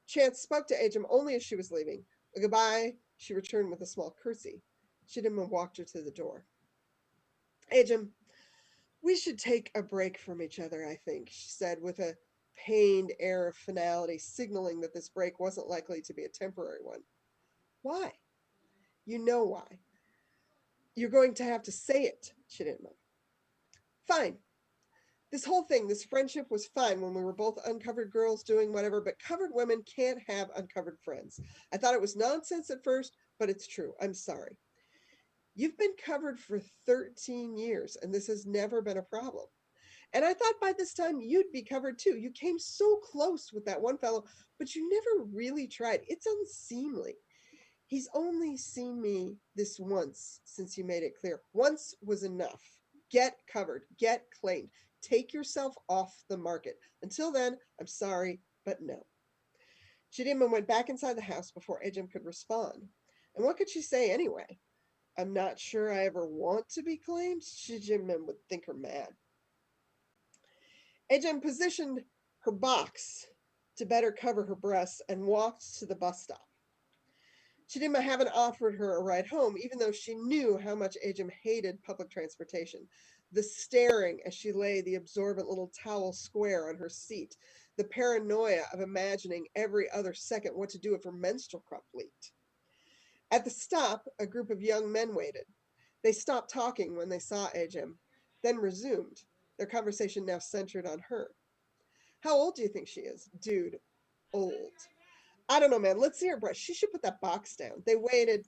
Chance spoke to Ajim only as she was leaving. A goodbye, she returned with a small curtsy. Chidinma walked her to the door. Ajim, we should take a break from each other, I think, she said with a pained air of finality, signaling that this break wasn't likely to be a temporary one. Why? You know why. You're going to have to say it, Chidinma. Fine. This whole thing, this friendship was fine when we were both uncovered girls doing whatever, but covered women can't have uncovered friends. I thought it was nonsense at first, but it's true. I'm sorry. You've been covered for 13 years, and this has never been a problem. And I thought by this time you'd be covered too. You came so close with that one fellow, but you never really tried. It's unseemly. He's only seen me this once since you made it clear. Once was enough. Get covered. Get claimed. Take yourself off the market. Until then, I'm sorry, but no. Chidinma went back inside the house before Ajim could respond. And what could she say anyway? I'm not sure I ever want to be claimed. Chidinma would think her mad. Ajim positioned her box to better cover her breasts and walked to the bus stop. Chidinma hadn't offered her a ride home, even though she knew how much Ajim hated public transportation. The staring as she lay the absorbent little towel square on her seat, the paranoia of imagining every other second what to do if her menstrual cup leaked. At the stop, a group of young men waited. They stopped talking when they saw Ajim. then resumed, their conversation now centered on her. How old do you think she is? Dude, old. I don't know, man. Let's see her brush. She should put that box down. They waited,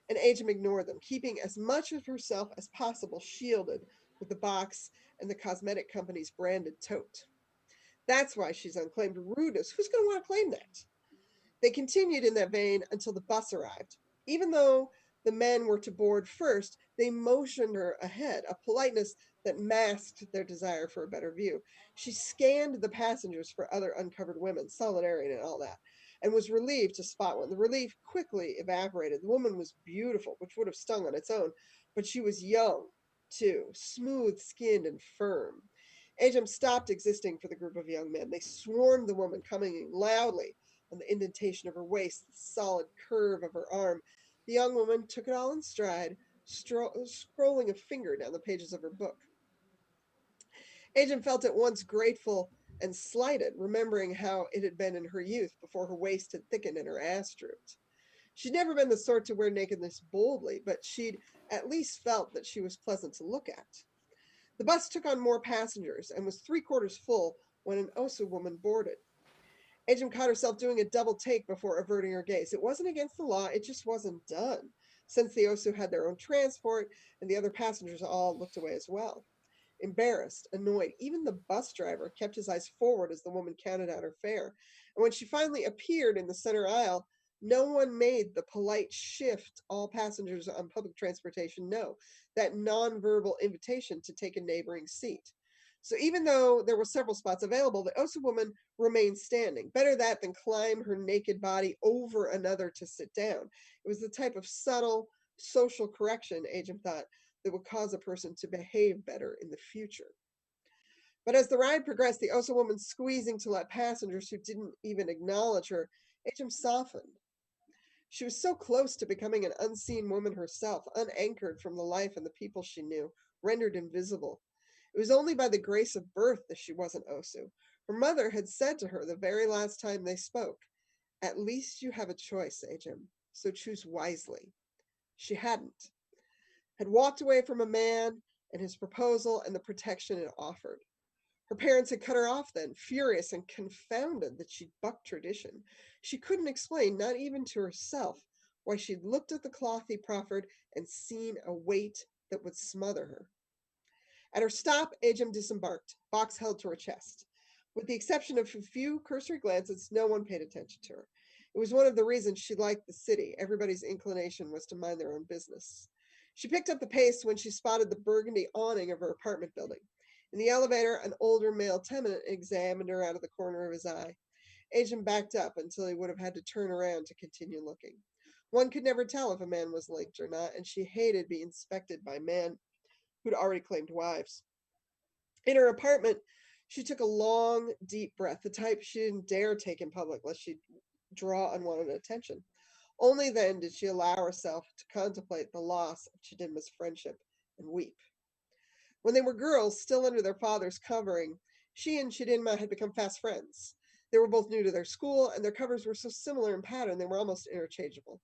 and Ajum ignored them, keeping as much of herself as possible shielded with the box and the cosmetic company's branded tote. That's why she's unclaimed rudeness. Who's going to want to claim that? They continued in that vein until the bus arrived. Even though the men were to board first, they motioned her ahead, a politeness that masked their desire for a better view. She scanned the passengers for other uncovered women, solidarity and all that, and was relieved to spot one. The relief quickly evaporated. The woman was beautiful, which would have stung on its own, but she was young, too, smooth skinned and firm. Ajum stopped existing for the group of young men. They swarmed the woman, coming loudly on the indentation of her waist, the solid curve of her arm. The young woman took it all in stride, scrolling a finger down the pages of her book. Ajum felt at once grateful and slighted, remembering how it had been in her youth before her waist had thickened and her ass drooped. She'd never been the sort to wear nakedness boldly, but she'd at least felt that she was pleasant to look at. The bus took on more passengers and was three-quarters full when an Osu woman boarded. Ajum caught herself doing a double take before averting her gaze. It wasn't against the law, it just wasn't done, since the Osu had their own transport and the other passengers all looked away as well. Embarrassed, annoyed, even the bus driver kept his eyes forward as the woman counted out her fare. And when she finally appeared in the center aisle, no one made the polite shift all passengers on public transportation know, that nonverbal invitation to take a neighboring seat. So even though there were several spots available, the Osa woman remained standing. Better that than climb her naked body over another to sit down. It was the type of subtle social correction, Ajum thought, that would cause a person to behave better in the future. But as the ride progressed, the Osa woman squeezing to let passengers who didn't even acknowledge her, Ajum softened. She was so close to becoming an unseen woman herself, unanchored from the life and the people she knew, rendered invisible. It was only by the grace of birth that she wasn't Osu. Her mother had said to her the very last time they spoke, "At least you have a choice, Ajum, so choose wisely." She hadn't, had walked away from a man and his proposal and the protection it offered. Her parents had cut her off then, furious and confounded that she'd bucked tradition. She couldn't explain, not even to herself, why she'd looked at the cloth he proffered and seen a weight that would smother her. At her stop, Ajum disembarked, box held to her chest. With the exception of a few cursory glances, no one paid attention to her. It was one of the reasons she liked the city. Everybody's inclination was to mind their own business. She picked up the pace when she spotted the burgundy awning of her apartment building. In the elevator, an older male tenant examined her out of the corner of his eye. Ajum backed up until he would have had to turn around to continue looking. One could never tell if a man was linked or not, and she hated being inspected by men who'd already claimed wives. In her apartment, she took a long, deep breath, the type she didn't dare take in public lest she'd draw unwanted attention. Only then did she allow herself to contemplate the loss of Chidinma's friendship and weep. When they were girls, still under their father's covering, she and Chidinma had become fast friends. They were both new to their school, and their covers were so similar in pattern they were almost interchangeable.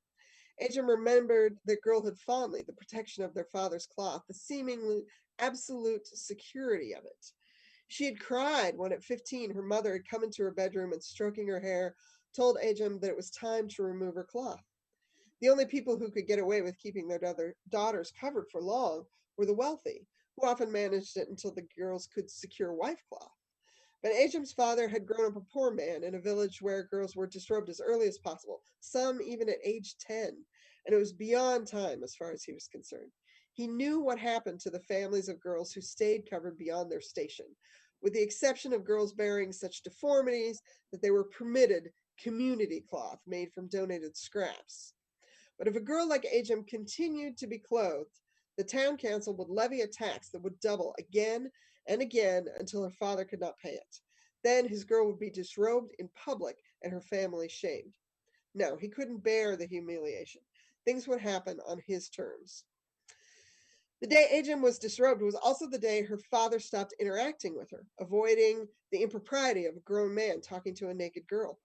Ajum remembered their girlhood fondly, the protection of their father's cloth, the seemingly absolute security of it. She had cried when at 15 her mother had come into her bedroom and stroking her hair told Ajum that it was time to remove her cloth. The only people who could get away with keeping their daughters covered for long were the wealthy, who often managed it until the girls could secure wife cloth. But Ajum's father had grown up a poor man in a village where girls were disrobed as early as possible, some even at age 10, and it was beyond time as far as he was concerned. He knew what happened to the families of girls who stayed covered beyond their station, with the exception of girls bearing such deformities that they were permitted community cloth made from donated scraps. But if a girl like Ajum continued to be clothed, the town council would levy a tax that would double again and again until her father could not pay it. Then his girl would be disrobed in public and her family shamed. No, he couldn't bear the humiliation. Things would happen on his terms. The day Ajum was disrobed was also the day her father stopped interacting with her, avoiding the impropriety of a grown man talking to a naked girl.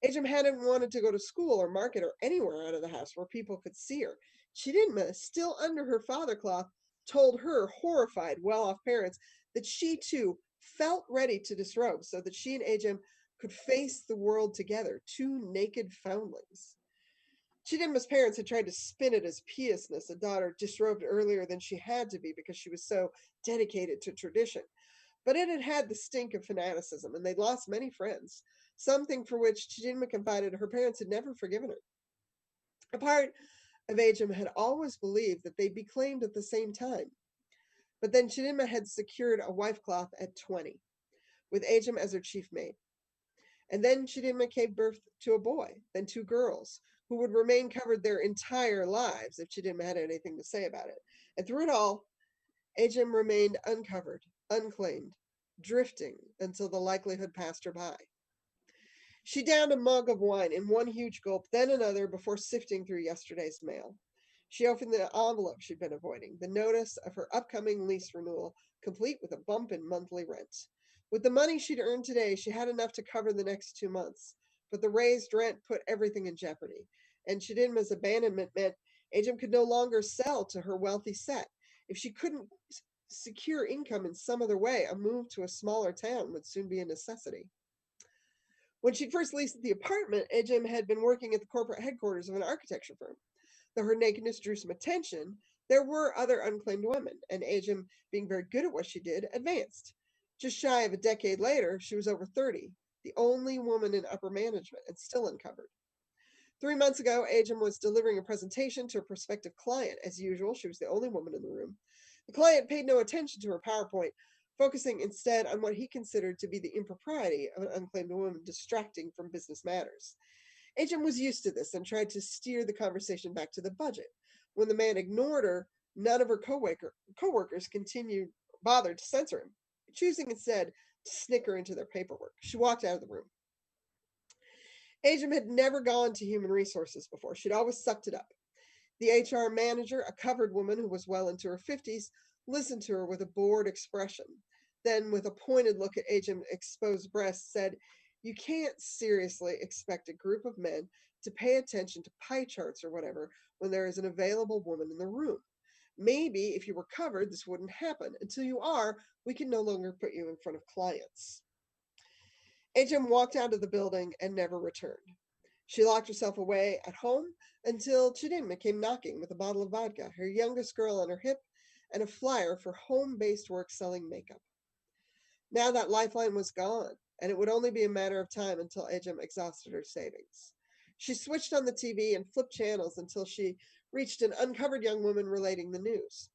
Ajum hadn't wanted to go to school or market or anywhere out of the house where people could see her. Chidinma, still under her father cloth, told her horrified, well-off parents that she too felt ready to disrobe so that she and Ajim could face the world together, two naked foundlings. Chidinma's parents had tried to spin it as piousness, a daughter disrobed earlier than she had to be because she was so dedicated to tradition. But it had had the stink of fanaticism, and they'd lost many friends, something for which Chidinma confided her parents had never forgiven her. A part of Ajim had always believed that they'd be claimed at the same time. But then Chidinma had secured a wife cloth at 20, with Ajim as her chief mate. And then Chidinma gave birth to a boy, then two girls, who would remain covered their entire lives if Chidinma had anything to say about it. And through it all, Ajim remained uncovered, unclaimed, drifting until the likelihood passed her by. She downed a mug of wine in one huge gulp, then another before sifting through yesterday's mail. She opened the envelope she'd been avoiding, the notice of her upcoming lease renewal, complete with a bump in monthly rent. With the money she'd earned today, she had enough to cover the next 2 months, but the raised rent put everything in jeopardy, and Chidinma's abandonment meant Ajim could no longer sell to her wealthy set. If she couldn't secure income in some other way, a move to a smaller town would soon be a necessity. When she'd first leased the apartment, Ajim had been working at the corporate headquarters of an architecture firm. Though her nakedness drew some attention, there were other unclaimed women, and Ajim, being very good at what she did, advanced. Just shy of a decade later, she was over 30, the only woman in upper management, and still uncovered. 3 months ago, Ajim was delivering a presentation to a prospective client. As usual, she was the only woman in the room. The client paid no attention to her PowerPoint, focusing instead on what he considered to be the impropriety of an unclaimed woman distracting from business matters. Ajim was used to this and tried to steer the conversation back to the budget. When the man ignored her, none of her co-workers bothered to censor him, choosing instead to snicker into their paperwork. She walked out of the room. Ajim had never gone to human resources before. She'd always sucked it up. The HR manager, a covered woman who was well into her 50s, listened to her with a bored expression. Then, with a pointed look at Ajim's exposed breasts, said, "You can't seriously expect a group of men to pay attention to pie charts or whatever when there is an available woman in the room. Maybe if you were covered, this wouldn't happen. Until you are, we can no longer put you in front of clients." Ajim walked out of the building and never returned. She locked herself away at home until Chidinma came knocking with a bottle of vodka, her youngest girl on her hip, and a flyer for home-based work selling makeup. Now that lifeline was gone, and it would only be a matter of time until Ajim exhausted her savings. She switched on the TV and flipped channels until she reached an uncovered young woman relating the news.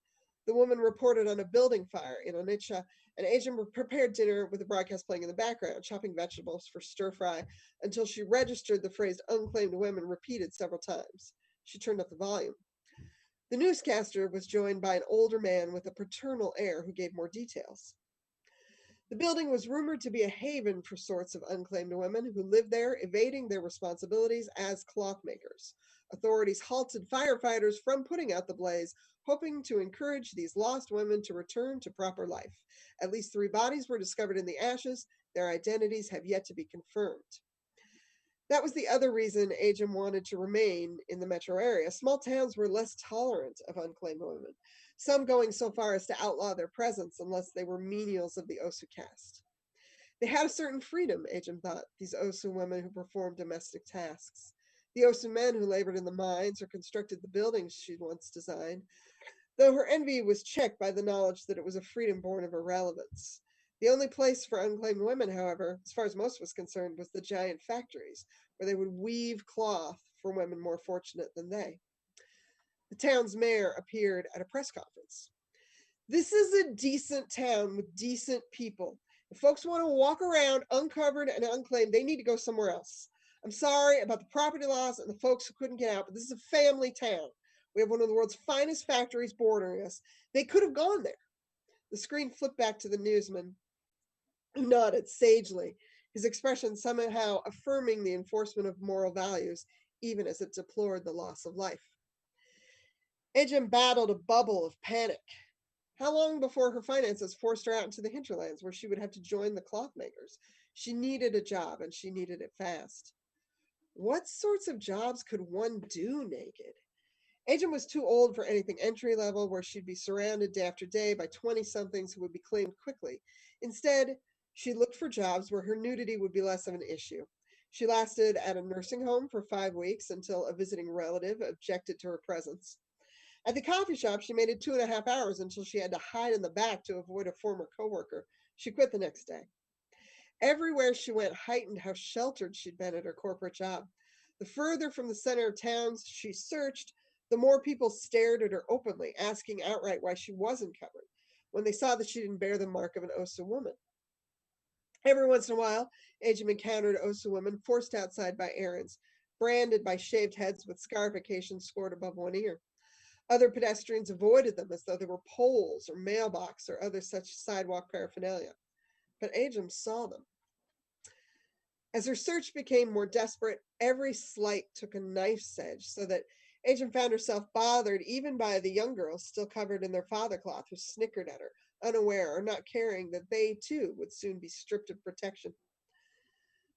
The woman reported on a building fire in Onitsha, and Ajim prepared dinner with the broadcast playing in the background, chopping vegetables for stir fry until she registered the phrase unclaimed women repeated several times. She turned up the volume. The newscaster was joined by an older man with a paternal air who gave more details. The building was rumored to be a haven for sorts of unclaimed women who lived there, evading their responsibilities as cloth makers. Authorities halted firefighters from putting out the blaze, hoping to encourage these lost women to return to proper life. At least 3 bodies were discovered in the ashes. Their identities have yet to be confirmed. That was the other reason Ajim wanted to remain in the metro area. Small towns were less tolerant of unclaimed women, some going so far as to outlaw their presence unless they were menials of the Osu caste. They had a certain freedom, Ajim thought, these Osu women who performed domestic tasks. The Osu men who labored in the mines or constructed the buildings she'd once designed, though her envy was checked by the knowledge that it was a freedom born of irrelevance. The only place for unclaimed women, however, as far as most was concerned, was the giant factories, where they would weave cloth for women more fortunate than they. The town's mayor appeared at a press conference. "This is a decent town with decent people. If folks want to walk around uncovered and unclaimed, they need to go somewhere else. I'm sorry about the property loss and the folks who couldn't get out, but this is a family town. We have one of the world's finest factories bordering us. They could have gone there." The screen flipped back to the newsman, who nodded sagely, his expression somehow affirming the enforcement of moral values, even as it deplored the loss of life. Ajim battled a bubble of panic. How long before her finances forced her out into the hinterlands where she would have to join the cloth makers? She needed a job, and she needed it fast. What sorts of jobs could one do naked? Ajim was too old for anything entry level where she'd be surrounded day after day by 20 somethings who would be claimed quickly. Instead, she looked for jobs where her nudity would be less of an issue. She lasted at a nursing home for 5 weeks until a visiting relative objected to her presence. At the coffee shop, she made it 2.5 hours until she had to hide in the back to avoid a former coworker. She quit the next day. Everywhere she went heightened how sheltered she'd been at her corporate job. The further from the center of towns she searched, the more people stared at her openly, asking outright why she wasn't covered, when they saw that she didn't bear the mark of an Osa woman. Every once in a while, Ajim encountered Osa women forced outside by errands, branded by shaved heads with scarifications scored above one ear. Other pedestrians avoided them as though they were poles or mailbox or other such sidewalk paraphernalia. But Ajim saw them. As her search became more desperate, every slight took a knife's edge, so that Ajim found herself bothered even by the young girls still covered in their father cloth who snickered at her, unaware or not caring that they too would soon be stripped of protection.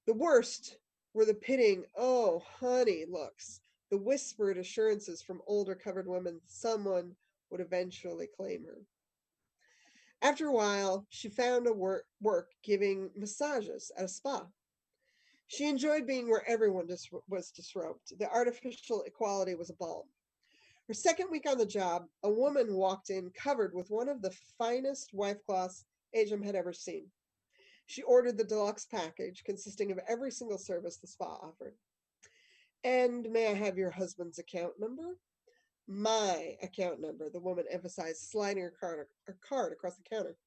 The worst were the pitying, "Oh, honey," looks, the whispered assurances from older covered women someone would eventually claim her. After a while, she found a work giving massages at a spa. She enjoyed being where everyone was disrobed. The artificial equality was a balm. Her second week on the job, a woman walked in covered with one of the finest wife cloths Ajim had ever seen. She ordered the deluxe package consisting of every single service the spa offered. "And may I have your husband's account number?" "My account number," the woman emphasized, sliding her card across the counter.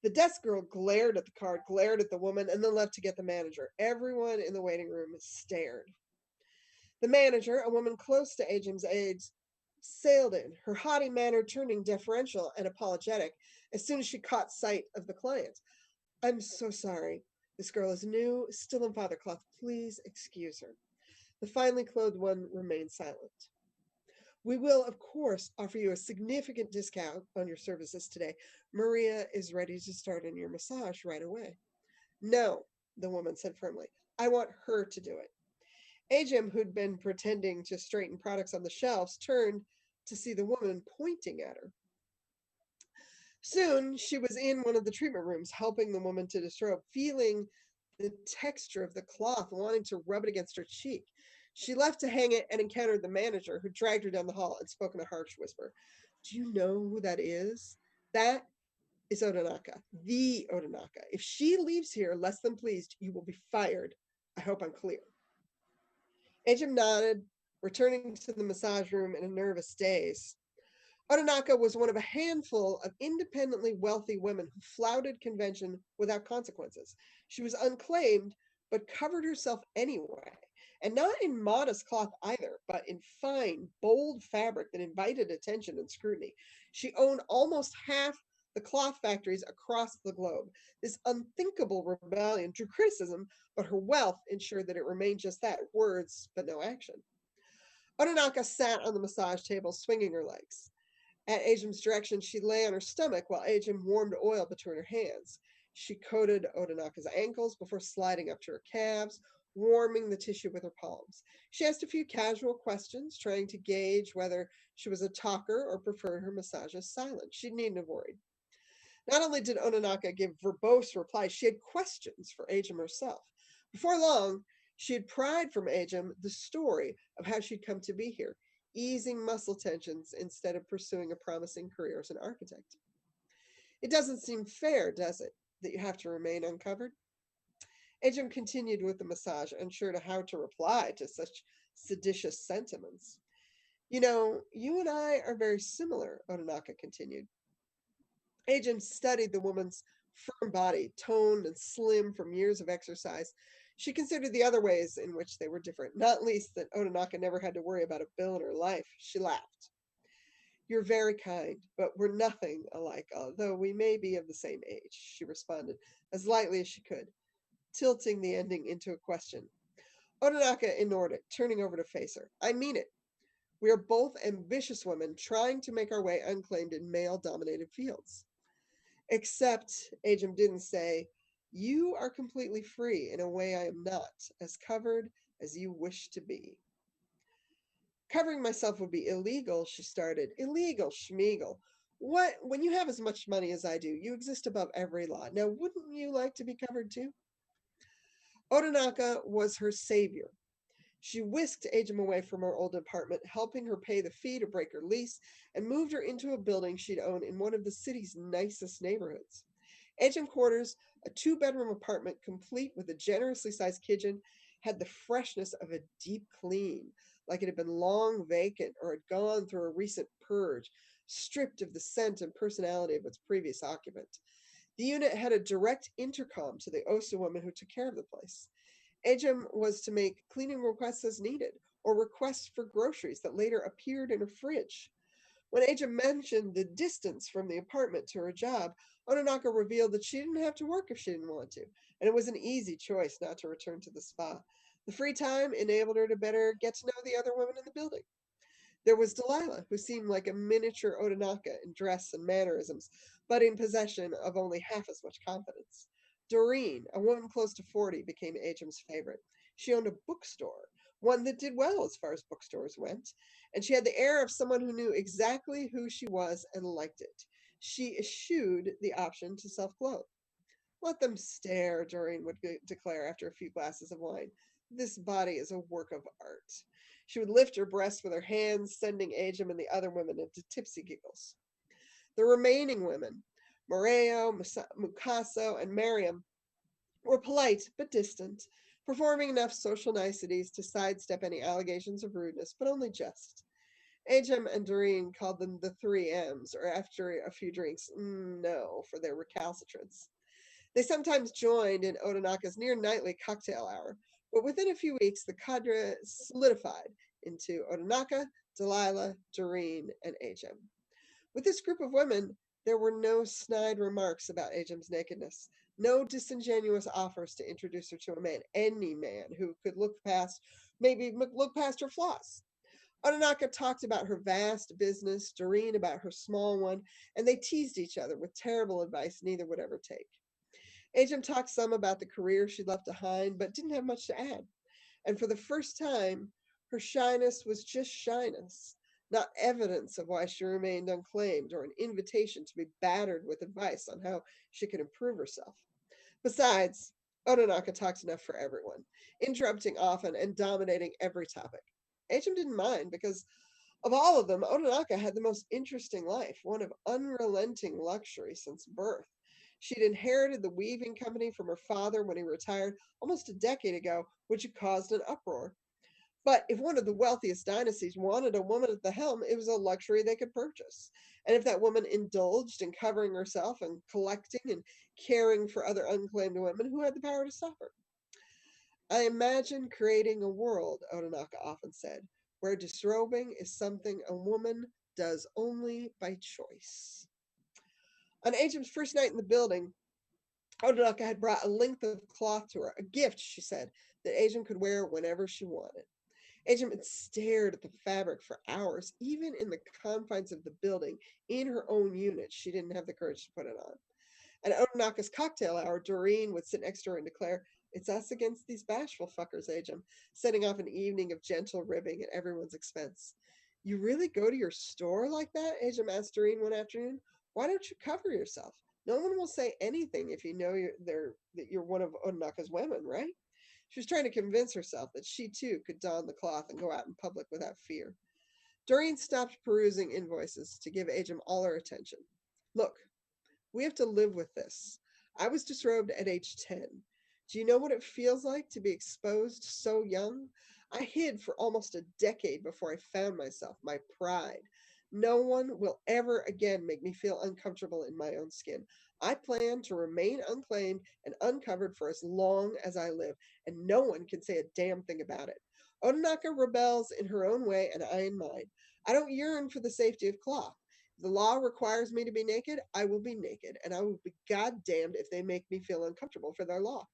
The desk girl glared at the card, glared at the woman, and then left to get the manager. Everyone in the waiting room stared. The manager, a woman close to Ajim's age, sailed in, her haughty manner turning deferential and apologetic as soon as she caught sight of the client. "I'm so sorry. This girl is new, still in father cloth. Please excuse her." The finely clothed one remained silent. "We will, of course, offer you a significant discount on your services today. Maria is ready to start on your massage right away." "No," the woman said firmly. "I want her to do it." Ajim, who'd been pretending to straighten products on the shelves, turned to see the woman pointing at her. Soon she was in one of the treatment rooms, helping the woman to disrobe, feeling the texture of the cloth, wanting to rub it against her cheek. She left to hang it and encountered the manager, who dragged her down the hall and spoke in a harsh whisper. "Do you know who that is? That is Odanaka, the Odanaka. If she leaves here less than pleased, you will be fired. I hope I'm clear." Ajim nodded, returning to the massage room in a nervous daze. Odanaka was one of a handful of independently wealthy women who flouted convention without consequences. She was unclaimed, but covered herself anyway, and not in modest cloth either, but in fine, bold fabric that invited attention and scrutiny. She owned almost half the cloth factories across the globe. This unthinkable rebellion drew criticism, but her wealth ensured that it remained just that, words, but no action. Odanaka sat on the massage table, swinging her legs. At Ajim's direction, she lay on her stomach while Ajim warmed oil between her hands. She coated Odanaka's ankles before sliding up to her calves, warming the tissue with her palms. She asked a few casual questions, trying to gauge whether she was a talker or preferred her massages silent. She needn't have worried. Not only did Odanaka give verbose replies, she had questions for Ajim herself. Before long, she had pried from Ajim the story of how she'd come to be here, easing muscle tensions instead of pursuing a promising career as an architect. "It doesn't seem fair, does it, that you have to remain uncovered?" Ajim continued with the massage, unsure to how to reply to such seditious sentiments. "You know, you and I are very similar," Odanaka continued. Ajim studied the woman's firm body, toned and slim from years of exercise. She considered the other ways in which they were different, not least that Odanaka never had to worry about a bill in her life. She laughed. "You're very kind, but we're nothing alike, although we may be of the same age," she responded, as lightly as she could, tilting the ending into a question. Odanaka ignored it, turning over to face her. "I mean it. We are both ambitious women trying to make our way unclaimed in male-dominated fields. Except," Ajim didn't say, "you are completely free in a way I am not, as covered as you wish to be." Covering myself would be illegal, she started. Illegal, Schmiegel. What? When you have as much money as I do, you exist above every law. Now, wouldn't you like to be covered too? Odanaka was her savior. She whisked Ajum away from her old apartment, helping her pay the fee to break her lease, and moved her into a building she'd owned in one of the city's nicest neighborhoods. Ajum Quarters, a two-bedroom apartment complete with a generously sized kitchen, had the freshness of a deep clean, like it had been long vacant or had gone through a recent purge, stripped of the scent and personality of its previous occupant. The unit had a direct intercom to the Osa woman who took care of the place. Ajum was to make cleaning requests as needed, or requests for groceries that later appeared in her fridge. When Ajum mentioned the distance from the apartment to her job, Ononaka revealed that she didn't have to work if she didn't want to, and it was an easy choice not to return to the spa. The free time enabled her to better get to know the other women in the building. There was Delilah, who seemed like a miniature Odanaka in dress and mannerisms, but in possession of only half as much confidence. Doreen, a woman close to 40, became Ajum's favorite. She owned a bookstore, one that did well as far as bookstores went, and she had the air of someone who knew exactly who she was and liked it. She eschewed the option to self-clothe. Let them stare, Doreen would declare after a few glasses of wine. This body is a work of art. She would lift her breast with her hands, sending Ajum and the other women into tipsy giggles. The remaining women, Moreo, Mukaso, and Miriam, were polite but distant, performing enough social niceties to sidestep any allegations of rudeness, but only just. Ajum and Doreen called them the 3 M's, or after a few drinks, no, for their recalcitrance. They sometimes joined in Odanaka's near nightly cocktail hour, but within a few weeks the cadre solidified into Odanaka, Delilah, Doreen, and Ajum. With this group of women, there were no snide remarks about Ajum's nakedness, no disingenuous offers to introduce her to a man, any man who could maybe look past her flaws. Odanaka talked about her vast business, Doreen about her small one, and they teased each other with terrible advice neither would ever take. Ajum talked some about the career she'd left behind, but didn't have much to add. And for the first time, her shyness was just shyness, not evidence of why she remained unclaimed or an invitation to be battered with advice on how she could improve herself. Besides, Odanaka talked enough for everyone, interrupting often and dominating every topic. Ajum didn't mind because of all of them, Odanaka had the most interesting life, one of unrelenting luxury since birth. She'd inherited the weaving company from her father when he retired almost a decade ago, which had caused an uproar. But if one of the wealthiest dynasties wanted a woman at the helm, it was a luxury they could purchase. And if that woman indulged in covering herself and collecting and caring for other unclaimed women, who had the power to stop her? I imagine creating a world, Odanaka often said, where disrobing is something a woman does only by choice. On Ajum's first night in the building, Odanaka had brought a length of cloth to her, a gift, she said, that Ajum could wear whenever she wanted. Ajum had stared at the fabric for hours, even in the confines of the building, in her own unit. She didn't have the courage to put it on. At Odanaka's cocktail hour, Doreen would sit next to her and declare, "It's us against these bashful fuckers, Ajum," setting off an evening of gentle ribbing at everyone's expense. "You really go to your store like that?" Ajum asked Doreen one afternoon. "Why don't you cover yourself? No one will say anything if you know that you're one of Odanaka's women, right?" She was trying to convince herself that she too could don the cloth and go out in public without fear. Doreen stopped perusing invoices to give Ajum all her attention. "Look, we have to live with this. I was disrobed at age 10. Do you know what it feels like to be exposed so young? I hid for almost a decade before I found myself, my pride. No one will ever again make me feel uncomfortable in my own skin. I plan to remain unclaimed and uncovered for as long as I live, and no one can say a damn thing about it. Odanaka rebels in her own way, and I in mine. I don't yearn for the safety of cloth. The law requires me to be naked, I will be naked, and I will be goddamned if they make me feel uncomfortable for their law."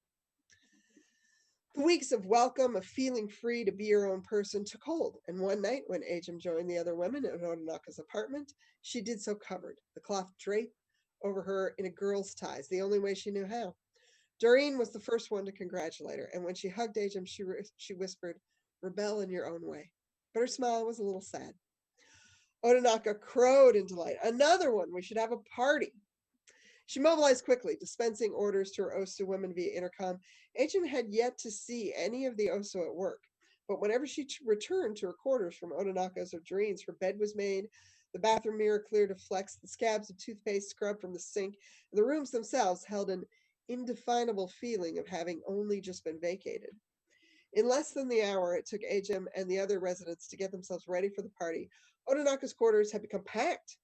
The weeks of welcome, of feeling free to be your own person, took hold, and one night when Ajum joined the other women in Odanaka's apartment, she did so covered, the cloth draped over her in a girl's ties, the only way she knew how. Doreen was the first one to congratulate her, and when she hugged Ajum, she whispered, "Rebel in your own way." but her smile was a little sad. Otanaka crowed in delight. Another one! We should have a party. She mobilized quickly, dispensing orders to her Osu women via intercom. Ajum had yet to see any of the Osu at work, but whenever she returned to her quarters from Otanaka's or Doreen's, her bed was made, the bathroom mirror cleared of flecks, the scabs of toothpaste scrubbed from the sink, and the rooms themselves held an indefinable feeling of having only just been vacated. In less than the hour it took Ajum and the other residents to get themselves ready for the party, Otanaka's quarters had become packed.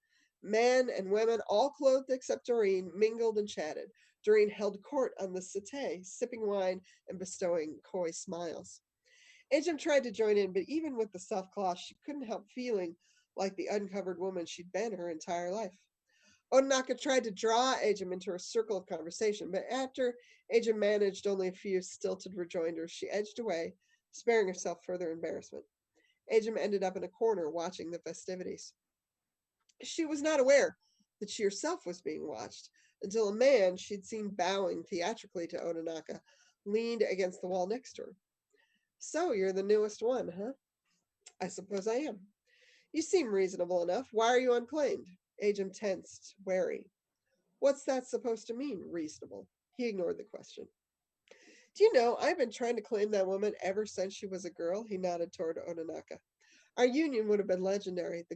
Men and women, all clothed except Doreen, mingled and chatted. Doreen held court on the settee, sipping wine and bestowing coy smiles. Ajum tried to join in, but even with the soft cloth, she couldn't help feeling like the uncovered woman she'd been her entire life. Otanaka tried to draw Ajum into a circle of conversation, but after Ajum managed only a few stilted rejoinders, she edged away, sparing herself further embarrassment. Ajum ended up in a corner watching the festivities. She was not aware that she herself was being watched until a man she'd seen bowing theatrically to Otanaka leaned against the wall next to her. So, you're the newest one, huh? I suppose I am. You seem reasonable enough. Why are you unclaimed? Ajum tensed, wary. What's that supposed to mean, reasonable? He ignored the question. Do you know, I've been trying to claim that woman ever since she was a girl, he nodded toward Otanaka. Our union would have been legendary, the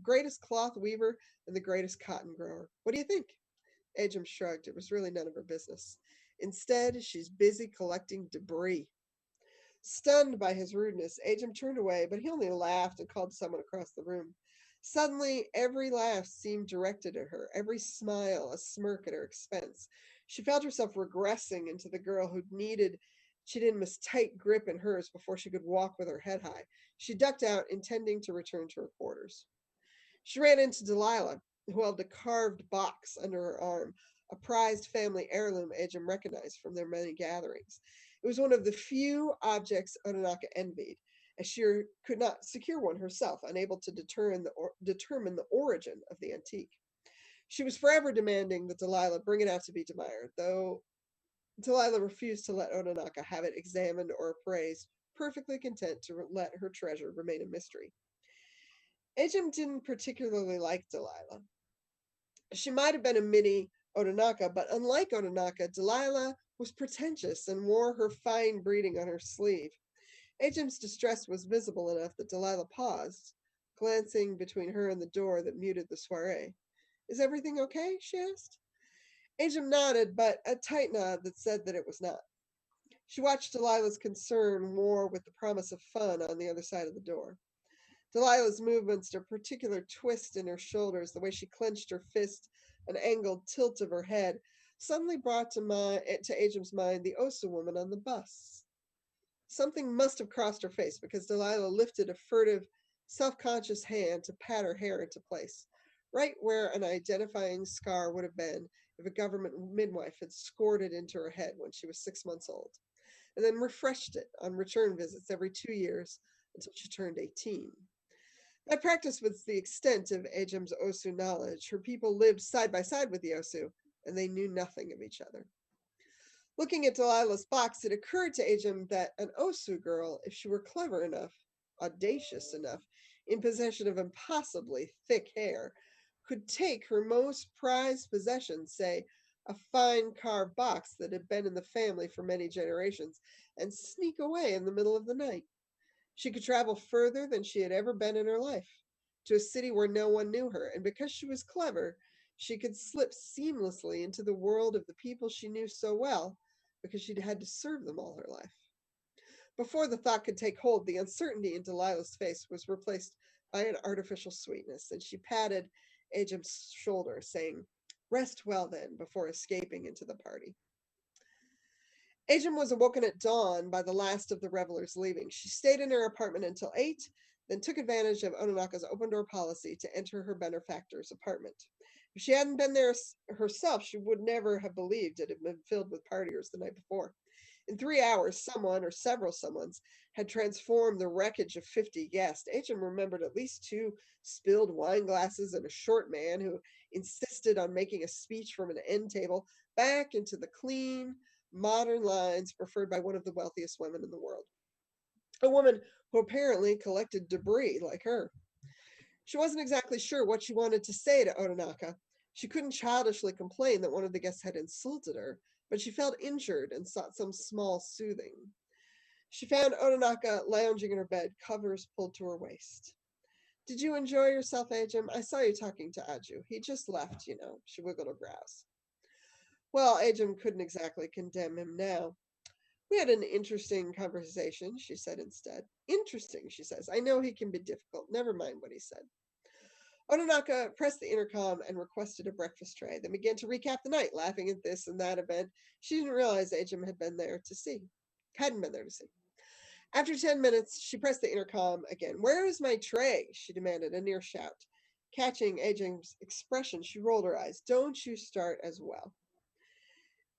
greatest cloth weaver and the greatest cotton grower. What do you think? Ajum shrugged. It was really none of her business. Instead, she's busy collecting debris. Stunned by his rudeness, Ajum turned away, but he only laughed and called to someone across the room. Suddenly, every laugh seemed directed at her, every smile a smirk at her expense. She felt herself regressing into the girl who'd needed Chidinma's tight grip in hers before she could walk with her head high. She ducked out, intending to return to her quarters. She ran into Delilah, who held a carved box under her arm, a prized family heirloom Ajum recognized from their many gatherings. It was one of the few objects Otanaka envied, as she could not secure one herself, unable to determine the origin of the antique. She was forever demanding that Delilah bring it out to be admired, though Delilah refused to let Otanaka have it examined or appraised, perfectly content to let her treasure remain a mystery. Ajum didn't particularly like Delilah. She might have been a mini Otanaka, but unlike Otanaka, Delilah was pretentious and wore her fine breeding on her sleeve. Ajum's distress was visible enough that Delilah paused, glancing between her and the door that muted the soiree. Is everything okay? She asked. Ajum nodded, but a tight nod that said that it was not. She watched Delilah's concern war with the promise of fun on the other side of the door. Delilah's movements, a particular twist in her shoulders, the way she clenched her fist, an angled tilt of her head, suddenly brought to Ajum's mind the Osu woman on the bus. Something must have crossed her face because Delilah lifted a furtive, self-conscious hand to pat her hair into place, right where an identifying scar would have been if a government midwife had scored it into her head when she was 6 months old, and then refreshed it on return visits every 2 years until she turned 18. That practice was the extent of Ajum's Osu knowledge. Her people lived side by side with the Osu, and they knew nothing of each other. Looking at Delilah's box, it occurred to Ajum that an Osu girl, if she were clever enough, audacious enough, in possession of impossibly thick hair, could take her most prized possession, say, a fine carved box that had been in the family for many generations, and sneak away in the middle of the night. She could travel further than she had ever been in her life, to a city where no one knew her, and because she was clever, she could slip seamlessly into the world of the people she knew so well, because she'd had to serve them all her life. Before the thought could take hold, the uncertainty in Delilah's face was replaced by an artificial sweetness, and she patted Ajum's shoulder, saying, "Rest well then," before escaping into the party. Ajum was awoken at dawn by the last of the revelers leaving. She stayed in her apartment until 8, then took advantage of Otanaka's open door policy to enter her benefactor's apartment. If she hadn't been there herself, she would never have believed it had been filled with partiers the night before. In 3 hours, someone or several someones had transformed the wreckage of 50 guests. Ajum remembered at least 2 spilled wine glasses and a short man who insisted on making a speech from an end table back into the clean, modern lines preferred by one of the wealthiest women in the world. a woman who apparently collected debris like her. She wasn't exactly sure what she wanted to say to Otonaka. She couldn't childishly complain that one of the guests had insulted her, but she felt injured and sought some small soothing. She found Otonaka lounging in her bed, covers pulled to her waist. Did you enjoy yourself, Ajum? I saw you talking to Aju. He just left, you know. She wiggled her brows. Well, Ajum couldn't exactly condemn him now. We had an interesting conversation, she said instead. Interesting, she says. I know he can be difficult. Never mind what he said. Otonaka pressed the intercom and requested a breakfast tray, then began to recap the night, laughing at this and that event she didn't realize Ajum hadn't been there to see. After 10 minutes, she pressed the intercom again. Where is my tray? She demanded, a near shout. Catching Ajum's expression, she rolled her eyes. Don't you start as well.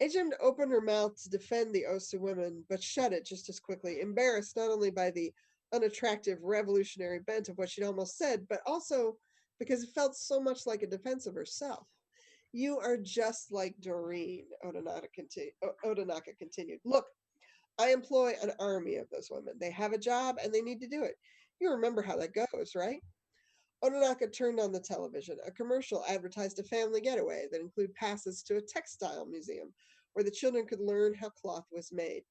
Ajum opened her mouth to defend the Osu women, but shut it just as quickly, embarrassed not only by the unattractive revolutionary bent of what she'd almost said, but also because it felt so much like a defense of herself. You are just like Doreen, Otonaka continued. Look, I employ an army of those women. They have a job and they need to do it. You remember how that goes, right? Otonaka turned on the television. A commercial advertised a family getaway that included passes to a textile museum where the children could learn how cloth was made.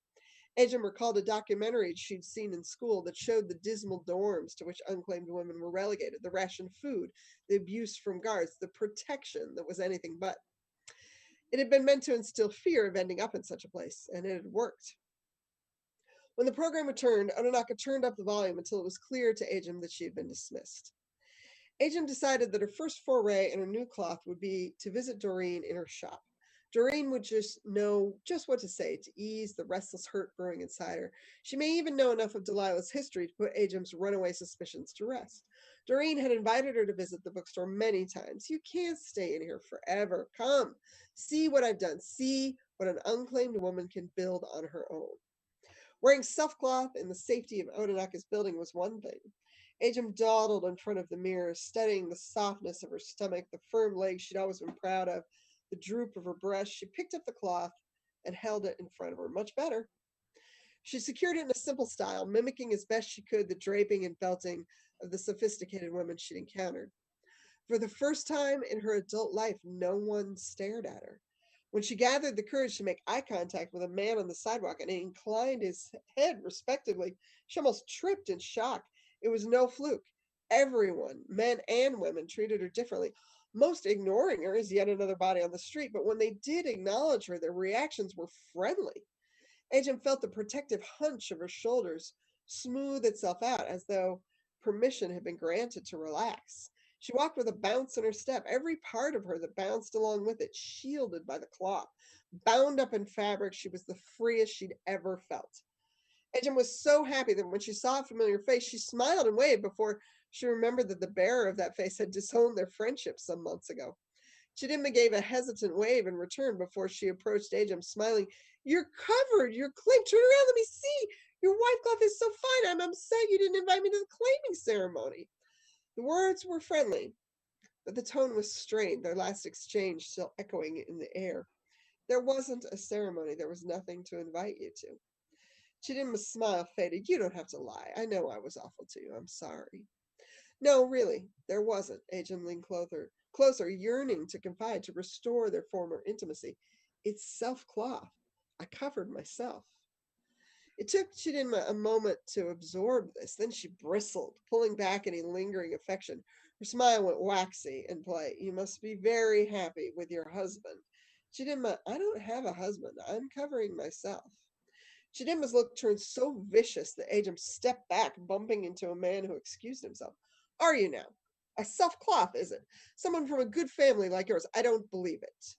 Ajum recalled a documentary she'd seen in school that showed the dismal dorms to which unclaimed women were relegated, the rationed food, the abuse from guards, the protection that was anything but. It had been meant to instill fear of ending up in such a place, and it had worked. When the program returned, Otonaka turned up the volume until it was clear to Ajum that she had been dismissed. Ajum decided that her first foray in her new cloth would be to visit Doreen in her shop. Doreen would just know just what to say to ease the restless hurt brewing inside her. She may even know enough of Delilah's history to put Ajum's runaway suspicions to rest. Doreen had invited her to visit the bookstore many times. You can't stay in here forever. Come, see what I've done. See what an unclaimed woman can build on her own. Wearing stuff cloth in the safety of Otonaka's building was one thing. Ajum dawdled in front of the mirror, studying the softness of her stomach, the firm legs she'd always been proud of, the droop of her breast. She picked up the cloth and held it in front of her. Much better. She secured it in a simple style, mimicking as best she could the draping and belting of the sophisticated women she'd encountered. For the first time in her adult life, no one stared at her. When she gathered the courage to make eye contact with a man on the sidewalk and he inclined his head respectfully, she almost tripped in shock. It was no fluke. Everyone, men and women, treated her differently, most ignoring her as yet another body on the street. But when they did acknowledge her, their reactions were friendly. Ajum felt the protective hunch of her shoulders smooth itself out as though permission had been granted to relax. She walked with a bounce in her step, every part of her that bounced along with it, shielded by the cloth. Bound up in fabric, she was the freest she'd ever felt. Ajum was so happy that when she saw a familiar face, she smiled and waved before she remembered that the bearer of that face had disowned their friendship some months ago. Chidimma gave a hesitant wave in return before she approached Ajum, smiling. You're covered. You're claimed. Turn around. Let me see. Your white cloth is so fine. I'm upset you didn't invite me to the claiming ceremony. The words were friendly, but the tone was strained, their last exchange still echoing in the air. There wasn't a ceremony. There was nothing to invite you to. Chidimma's smile faded. You don't have to lie. I know I was awful to you. I'm sorry. No, really, there wasn't. Ajum leaned closer, yearning to confide, to restore their former intimacy. It's self-cloth. I covered myself. It took Chidinma a moment to absorb this. Then she bristled, pulling back any lingering affection. Her smile went waxy and polite. You must be very happy with your husband. Chidinma, I don't have a husband. I'm covering myself. Chidinma's look turned so vicious that Ajum stepped back, bumping into a man who excused himself. Are you now? A self-cloth, is it? Someone from a good family like yours. I don't believe it.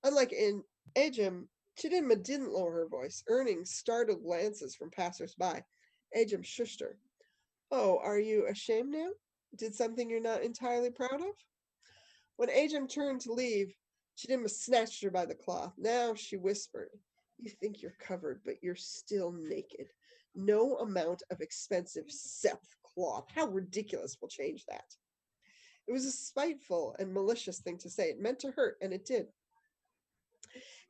Unlike in Ajum, Chidinma didn't lower her voice, earning startled glances from passers-by. Ajum shushed her. Oh, are you ashamed now? Did something you're not entirely proud of? When Ajum turned to leave, Chidinma snatched her by the cloth. Now she whispered, you think you're covered, but you're still naked. No amount of expensive self-cloth. How ridiculous will change that. It was a spiteful and malicious thing to say. It meant to hurt, and it did.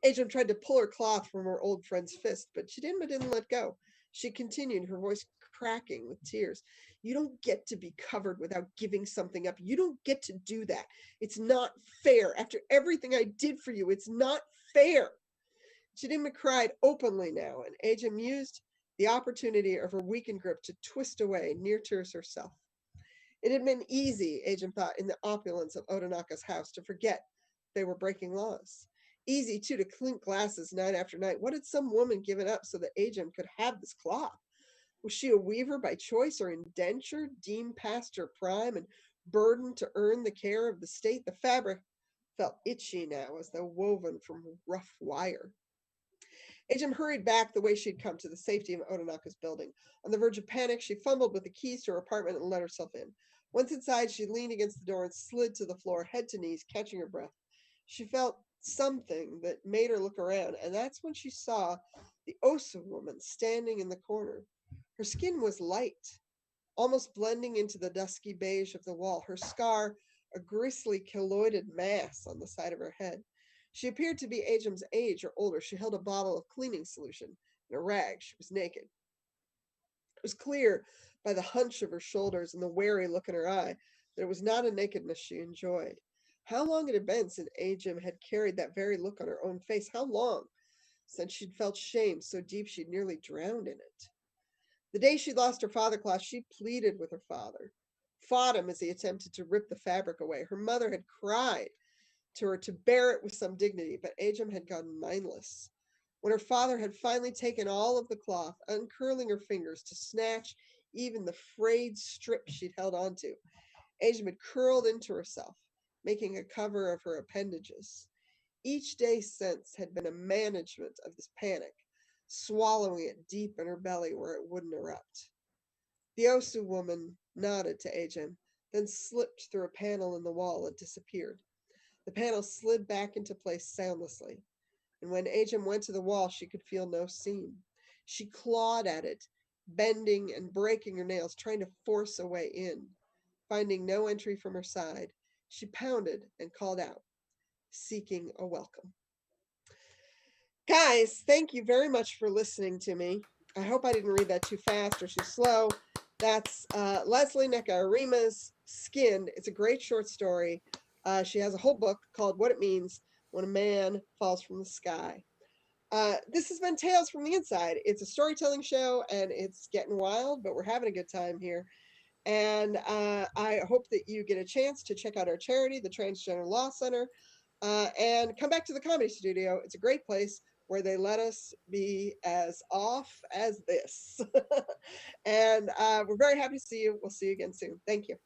Ajum tried to pull her cloth from her old friend's fist, but Chidinma didn't let go. She continued, her voice cracking with tears. You don't get to be covered without giving something up. You don't get to do that. It's not fair. After everything I did for you, it's not fair. Chidima cried openly now, and Ajim used the opportunity of her weakened grip to twist away near Tears herself. It had been easy, Ajim thought, in the opulence of Odanaka's house to forget they were breaking laws. Easy, too, to clink glasses night after night. What had some woman given up so that Ajim could have this cloth? Was she a weaver by choice or indentured, deemed past her prime and burdened to earn the care of the state? The fabric felt itchy now, as though woven from rough wire. Ajim hurried back the way she'd come to the safety of Odanaka's building. On the verge of panic, she fumbled with the keys to her apartment and let herself in. Once inside, she leaned against the door and slid to the floor, head to knees, catching her breath. She felt something that made her look around, and that's when she saw the Osu woman standing in the corner. Her skin was light, almost blending into the dusky beige of the wall. Her scar, a grisly keloided mass on the side of her head. She appeared to be Ajim's age or older. She held a bottle of cleaning solution and a rag. She was naked. It was clear by the hunch of her shoulders and the wary look in her eye that it was not a nakedness she enjoyed. How long it had been since Ajim had carried that very look on her own face? How long since she'd felt shame so deep she'd nearly drowned in it? The day she'd lost her father-cloth, she pleaded with her father, fought him as he attempted to rip the fabric away. Her mother had cried to her to bear it with some dignity, but Ajim had gone mindless. When her father had finally taken all of the cloth, uncurling her fingers to snatch even the frayed strip she'd held onto, Ajim had curled into herself, making a cover of her appendages. Each day since had been a management of this panic, swallowing it deep in her belly where it wouldn't erupt. The Osu woman nodded to Ajim, then slipped through a panel in the wall and disappeared. The panel slid back into place soundlessly, and when Ajim went to the wall, she could feel no seam. She clawed at it, bending and breaking her nails, trying to force a way in. Finding no entry from her side, she pounded and called out, seeking a welcome. Guys, thank you very much for listening to me. I hope I didn't read that too fast or too slow. That's Leslie Nakarima's Skinned. It's a great short story. She has a whole book called What It Means When a Man Falls from the Sky. This has been Tales from the Inside. It's a storytelling show, and it's getting wild, but we're having a good time here. And I hope that you get a chance to check out our charity, the Transgender Law Center, and come back to the Comedy Studio. It's a great place where they let us be as off as this. And we're very happy to see you. We'll see you again soon. Thank you.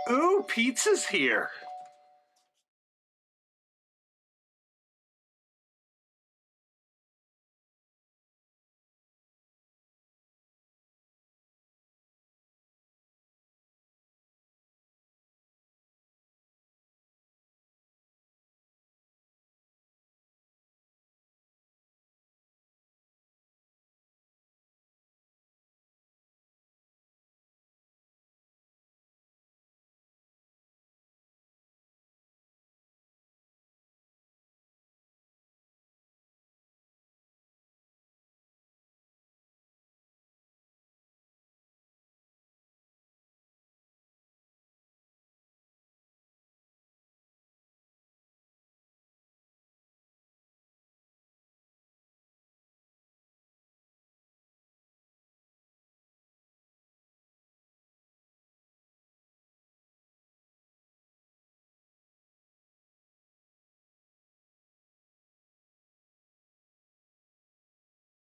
Ooh, pizza's here.